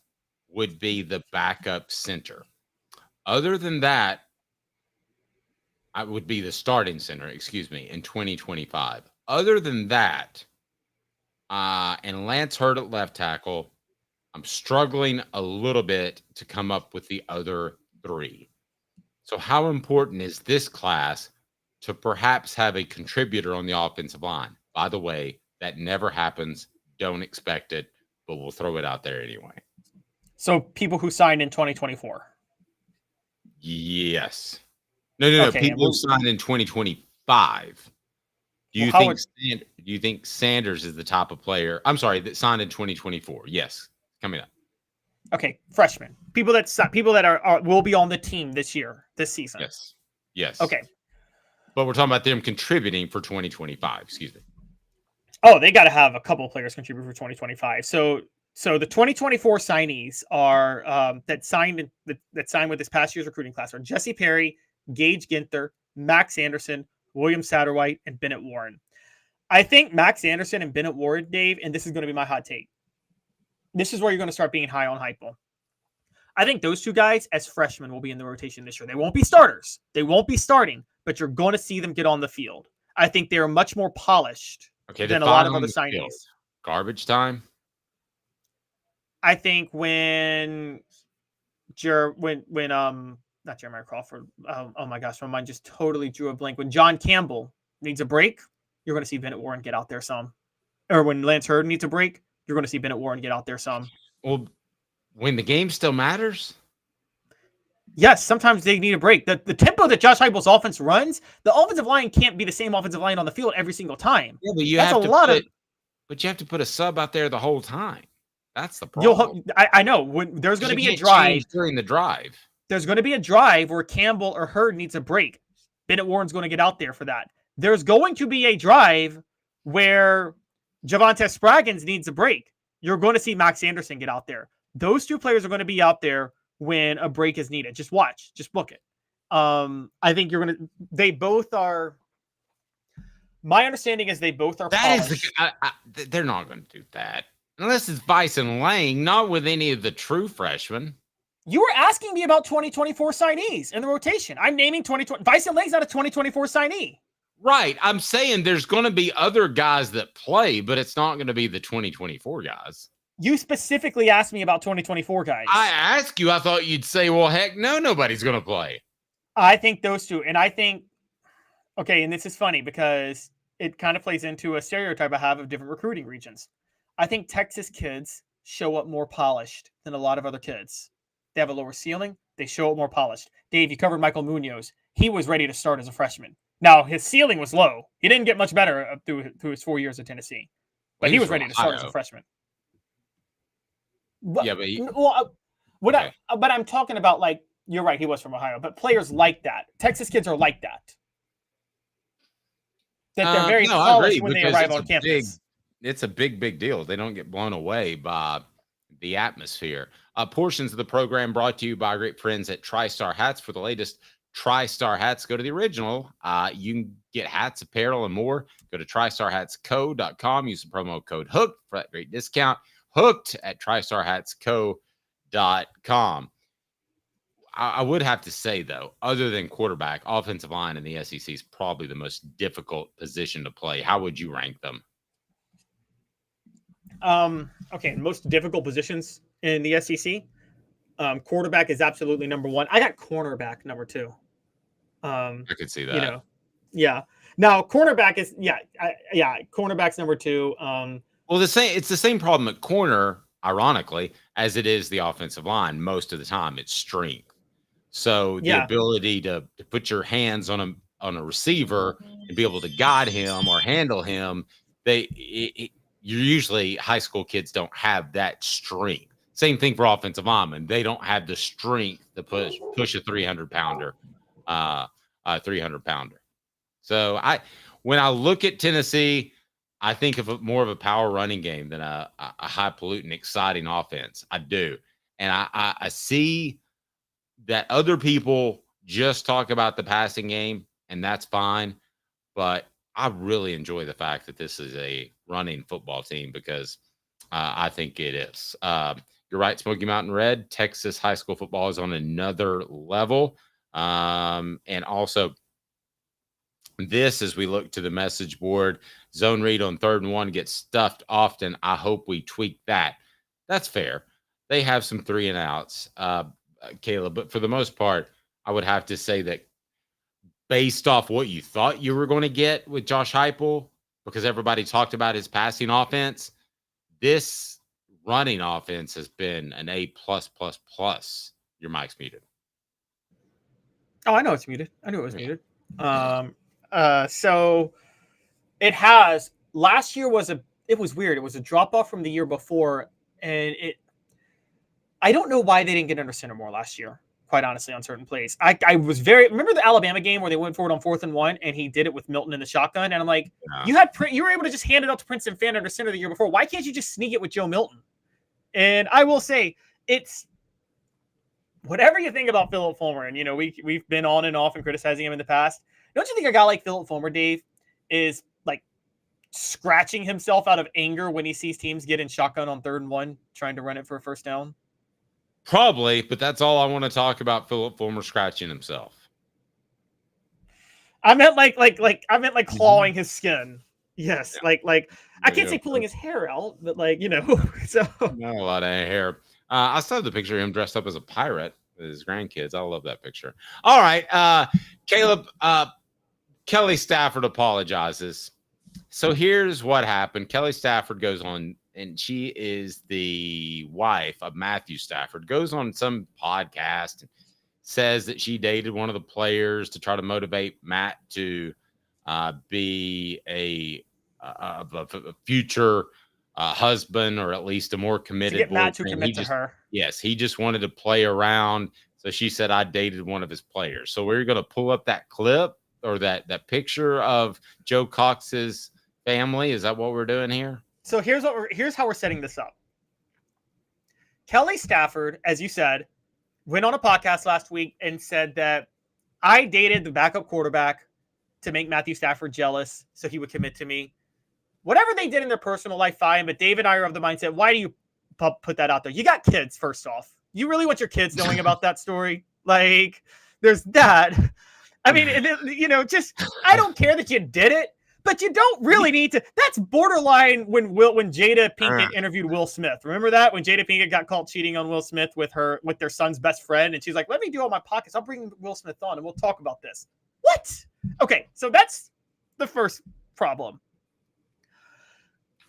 would be the backup center. Other than that, I would be the starting center, in 2025. Other than that, and Lance Hurd at left tackle, I'm struggling a little bit to come up with the other 3. So how important is this class to perhaps have a contributor on the offensive line? By the way, that never happens. Don't expect it, but we'll throw it out there anyway. So people who signed in 2024. Yes. No. Okay, People who signed in 2025. Do you think Sanders is the type of player? I'm sorry, that signed in 2024. Yes, coming up. Okay, freshmen, people that are will be on the team this season. Yes. Okay, but we're talking about them contributing for 2025. Excuse me. Oh, they got to have a couple of players contribute for 2025. So the 2024 signees are that signed with this past year's recruiting class are Jesse Perry, Gage Ginther, Max Anderson, William Satterwhite, and Bennett Warren. I think Max Anderson and Bennett Warren, Dave, and this is going to be my hot take. This is where you're going to start being high on Heupel. I think those two guys as freshmen will be in the rotation this year. They won't be starters. They won't be starting, but you're going to see them get on the field. I think they're much more polished than a lot of other signees. Garbage time. I think when not Jeremiah Crawford. Oh my gosh, my mind just totally drew a blank. When John Campbell needs a break, you're going to see Bennett Warren get out there some. Or when Lance Hurd needs a break, you're going to see Bennett Warren get out there some. Well, when the game still matters? Yes, sometimes they need a break. The tempo that Josh Heupel's offense runs, the offensive line can't be the same offensive line on the field every single time. Yeah, but you have to put a sub out there the whole time. That's the problem. I know. When there's going to be a drive during the drive. There's going to be a drive where Campbell or Hurd needs a break. Bennett Warren's going to get out there for that. There's going to be a drive where Javonte Spraggins needs a break. You're going to see Max Anderson get out there. Those two players are going to be out there when a break is needed. Just watch. Just book it. I think they both are. My understanding is they both are. They're not going to do that. Unless it's Bison Lang, not with any of the true freshmen. You were asking me about 2024 signees in the rotation. I'm naming 2020. Bison Lang's not a 2024 signee. Right. I'm saying there's going to be other guys that play, but it's not going to be the 2024 guys. You specifically asked me about 2024 guys. I asked you. I thought you'd say, well, heck no, nobody's going to play. I think those two. And I think, okay, and this is funny because it kind of plays into a stereotype I have of different recruiting regions. I think Texas kids show up more polished than a lot of other kids. They have a lower ceiling. They show up more polished. Dave, you covered Michael Munoz. He was ready to start as a freshman. Now, his ceiling was low. He didn't get much better through his 4 years at Tennessee. But he was ready to start as a freshman. Yeah, but but I'm talking about, like, you're right, he was from Ohio. But players like that. Texas kids are like that. That they're very polished when they arrive on campus. It's a big deal. They don't get blown away by the atmosphere. Portions of the program brought to you by our great friends at TriStar Hats. For the latest TriStar Hats, go to the original. You can get hats, apparel, and more. Go to TriStarHatsCo.com. Use the promo code HOOKED for that great discount. Hooked at TriStarHatsCo.com. I would have to say, though, other than quarterback, offensive line in the SEC is probably the most difficult position to play. How would you rank them? Okay, most difficult positions in the SEC. Quarterback is absolutely number one. I got cornerback number two. I could see that. Yeah. Now, cornerback is cornerback's number two. Well, it's the same problem at corner, ironically, as it is the offensive line. Most of the time, it's strength. So the ability to put your hands on a receiver and be able to guide him or handle him, usually high school kids don't have that strength. Same thing for offensive linemen. They don't have the strength to push a 300-pounder. So when I look at Tennessee, I think of more of a power running game than a highfalutin, exciting offense. I do. And I see that other people just talk about the passing game, and that's fine. But I really enjoy the fact that this is a running football team because I think it is. You're right, Smoky Mountain Red. Texas high school football is on another level. And also, this, as we look to the message board, zone read on 3rd and 1 gets stuffed often. I hope we tweak that. That's fair. They have some 3 and outs, Caleb. But for the most part, I would have to say that based off what you thought you were going to get with Josh Heupel, because everybody talked about his passing offense, this running offense has been an A+++. Your mic's muted. Oh, I know it's muted. I knew it was muted. So it has. Last year it was weird. It was a drop off from the year before, and I don't know why they didn't get under center more last year. Quite honestly, on certain plays, I was remember the Alabama game where they went forward on 4th and 1, and he did it with Milton in the shotgun, and I'm like, you were able to just hand it out to Princeton Fan under center the year before. Why can't you just sneak it with Joe Milton? And I will say, it's whatever you think about Philip Fulmer, and we've been on and off and criticizing him in the past. Don't you think a guy like Philip Fulmer, Dave, is like scratching himself out of anger when he sees teams get in shotgun on 3rd and 1, trying to run it for a first down? Probably, but that's all I want to talk about. Philip Fulmer scratching himself. I meant like clawing his skin. Yes, yeah. like I can't say pulling his hair out, but so not a lot of hair. I saw the picture of him dressed up as a pirate with his grandkids. I love that picture. All right, Caleb. Kelly Stafford apologizes. So here's what happened. Kelly Stafford goes on, and she is the wife of Matthew Stafford, goes on some podcast and says that she dated one of the players to try to motivate Matt to be a future husband, or at least a more committed. To get Matt to commit to her. Yes, he just wanted to play around. So she said, I dated one of his players. So we're going to pull up that clip or that picture of Joe Cox's family. Is that what we're doing here? So here's how we're setting this up. Kelly Stafford, as you said, went on a podcast last week and said that I dated the backup quarterback to make Matthew Stafford jealous so he would commit to me. Whatever they did in their personal life, fine. But Dave and I are of the mindset, why do you put that out there? You got kids, first off. You really want your kids knowing about that story? Like, there's that. I mean, just, I don't care that you did it, but you don't really need to. That's borderline when Jada Pinkett interviewed Will Smith. Remember that? When Jada Pinkett got caught cheating on Will Smith with their son's best friend. And she's like, let me do all my pockets. I'll bring Will Smith on and we'll talk about this. What? Okay, so that's the first problem.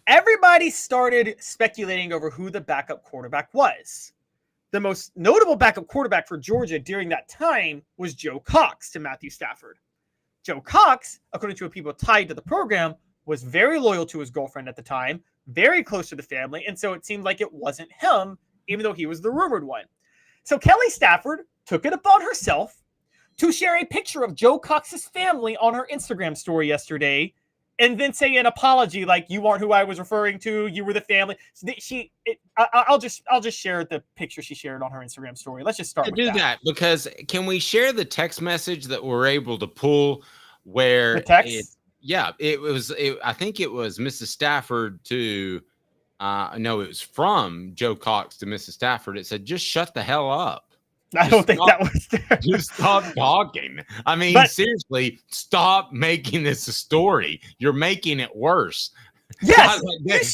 Everybody started speculating over who the backup quarterback was. The most notable backup quarterback for Georgia during that time was Joe Cox to Matthew Stafford. Joe Cox, according to people tied to the program, was very loyal to his girlfriend at the time, very close to the family, and so it seemed like it wasn't him, even though he was the rumored one. So Kelly Stafford took it upon herself to share a picture of Joe Cox's family on her Instagram story yesterday, and then say an apology like, you aren't who I was referring to, you were the family. I'll just share the picture she shared on her Instagram story. Let's just start with that. Because can we share the text message that we're able to pull where the text? I think it was Mrs. Stafford to no, it was from Joe Cox to Mrs. Stafford. It said, just shut the hell up. I don't think that was there. Just stop talking. I mean, seriously, stop making this a story. You're making it worse. Yes.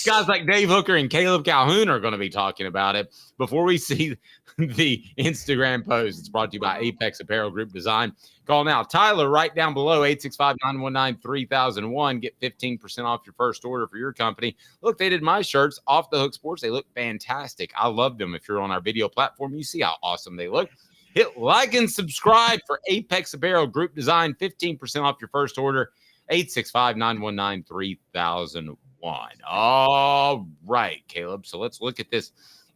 Guys like Dave Hooker and Caleb Calhoun are going to be talking about it. Before we see the Instagram post, it's brought to you by Apex Apparel Group Design. Call now. Tyler, right down below, 865-919-3001. Get 15% off your first order for your company. Look, they did my shirts, Off the Hook Sports. They look fantastic. I love them. If you're on our video platform, you see how awesome they look. Hit like and subscribe for Apex Apparel Group Design. 15% off your first order. 865-919-3001. All right, Caleb. So let's look at this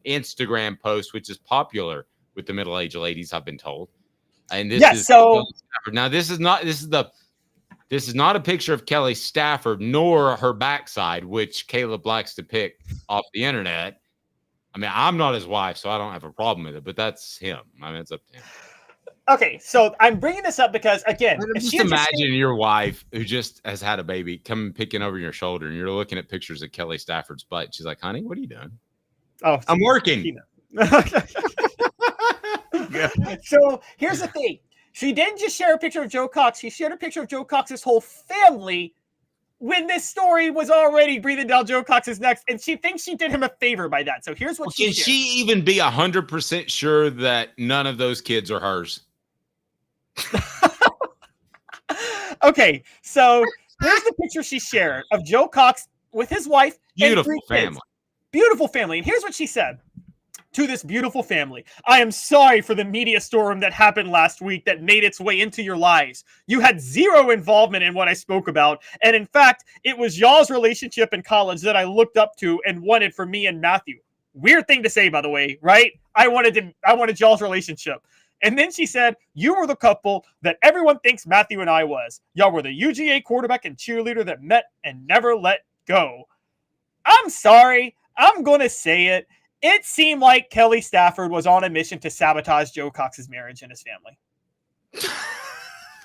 Instagram post, which is popular with the middle-aged ladies, I've been told. And this is so now this is not a picture of Kelly Stafford nor her backside, which Caleb likes to pick off the internet. I mean, I'm not his wife, so I don't have a problem with it, but that's him. I mean, it's up to him. Okay, so I'm bringing this up because, again, just imagine your wife who just has had a baby come picking over your shoulder, and you're looking at pictures of Kelly Stafford's butt. She's like, honey, what are you doing? Oh, I'm working. So here's the thing. She didn't just share a picture of Joe Cox. She shared a picture of Joe Cox's whole family when this story was already breathing down Joe Cox's neck, and she thinks she did him a favor by that. So here's what Can she even be 100% sure that none of those kids are hers? Okay, so here's the picture she shared of Joe Cox with his wife. Beautiful family. Beautiful family. And here's what she said. to this beautiful family. I am sorry for the media storm that happened last week that made its way into your lives. You had zero involvement in what I spoke about. And in fact, it was y'all's relationship in college that I looked up to and wanted for me and Matthew. Weird thing to say, by the way, right? I wanted y'all's relationship. And then she said, you were the couple that everyone thinks Matthew and I was. Y'all were the UGA quarterback and cheerleader that met and never let go. I'm sorry. I'm going to say it. It seemed like Kelly Stafford was on a mission to sabotage Joe Cox's marriage and his family.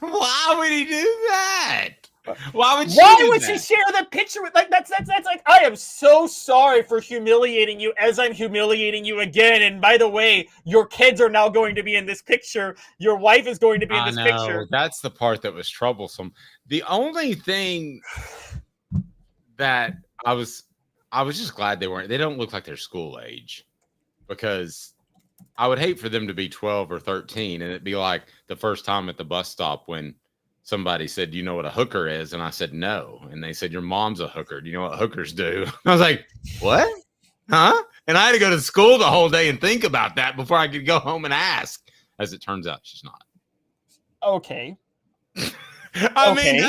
Why would he do that? Why would she share the picture with that's like, I am so sorry for humiliating you as I'm humiliating you again. And by the way, your kids are now going to be in this picture. Your wife is going to be in this picture. That's the part that was troublesome. The only thing that I was just glad they don't look like they're school age, because I would hate for them to be 12 or 13 and it'd be like the first time at the bus stop when somebody said, "Do you know what a hooker is?" And I said, "No." And they said, "Your mom's a hooker. Do you know what hookers do?" I was like, "What? Huh?" And I had to go to school the whole day and think about that before I could go home and ask. As it turns out, she's not. Okay. I mean,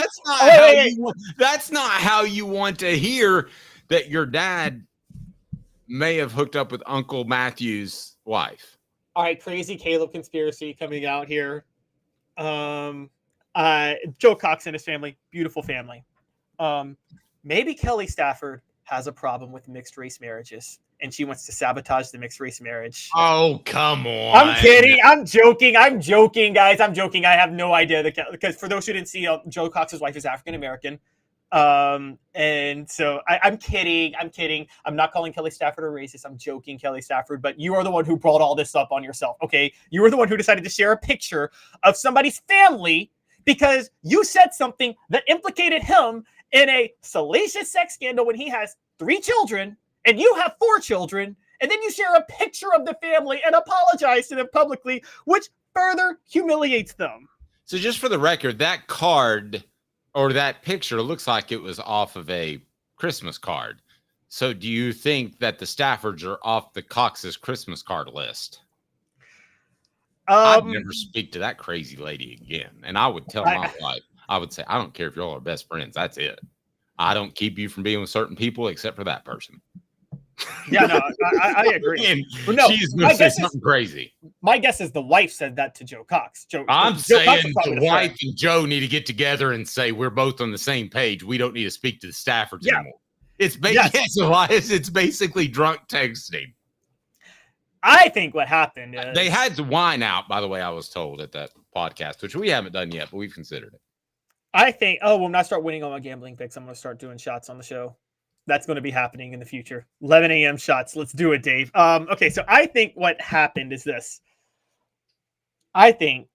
that's not how you want to hear that your dad may have hooked up with Uncle Matthew's wife. All right, crazy Caleb conspiracy coming out here. Joe Cox and his family, beautiful family. Maybe Kelly Stafford has a problem with mixed race marriages and she wants to sabotage the mixed race marriage. Oh, come on. I'm kidding. I'm joking, guys. I'm joking. I have no idea because for those who didn't see, Joe Cox's wife is African-American. And so I'm kidding. I'm not calling Kelly Stafford a racist. I'm joking, Kelly Stafford, but you are the one who brought all this up on yourself. Okay. You were the one who decided to share a picture of somebody's family because you said something that implicated him in a salacious sex scandal when he has 3 children and you have 4 children. And then you share a picture of the family and apologize to them publicly, which further humiliates them. So just for the record, that card or that picture looks like it was off of a Christmas card. So do you think that the Staffords are off the Cox's Christmas card list? I'd never speak to that crazy lady again. And I would tell my wife, I would say, I don't care if y'all are best friends. That's it. I don't keep you from being with certain people except for that person. Yeah, no, I agree. Well, no, she's going to say something crazy. My guess is the wife said that to Joe Cox. I'm saying the wife and Joe need to get together and say, we're both on the same page. We don't need to speak to the Staffords anymore. It's basically drunk texting. I think what happened is they had to wine out, by the way, I was told at that podcast, which we haven't done yet, but we've considered it. I think, when I start winning all my gambling picks, I'm going to start doing shots on the show. That's going to be happening in the future. 11 a.m. shots. Let's do it, Dave. Okay, so I think what happened is this. I think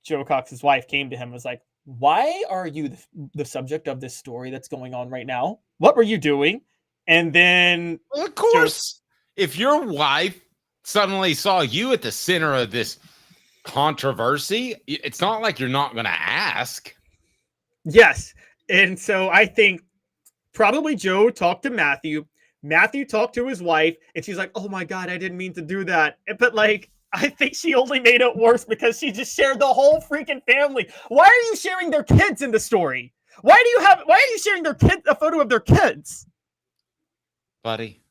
Joe Cox's wife came to him and was like, why are you the subject of this story that's going on right now? What were you doing? And then... Well, of course, if your wife suddenly saw you at the center of this controversy, it's not like you're not going to ask. Yes. And so I think probably Joe talked to Matthew. Matthew talked to his wife, and she's like, oh my God, I didn't mean to do that. But I think she only made it worse because she just shared the whole freaking family. Why are you sharing their kids in the story? Why are you sharing a photo of their kids? Buddy,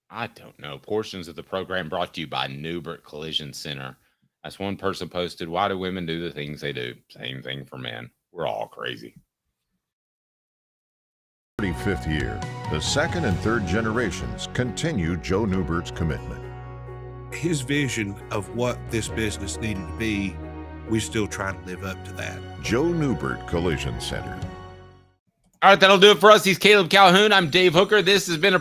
I don't know. Portions of the program brought to you by Neubert Collision Center. As one person posted, why do women do the things they do? Same thing for men. We're all crazy. 35th year, the second and third generations continue Joe Neubert's commitment. His vision of what this business needed to be, we still try to live up to that. Joe Neubert Collision Center. All right, that'll do it for us. He's Caleb Calhoun. I'm Dave Hooker. This has been a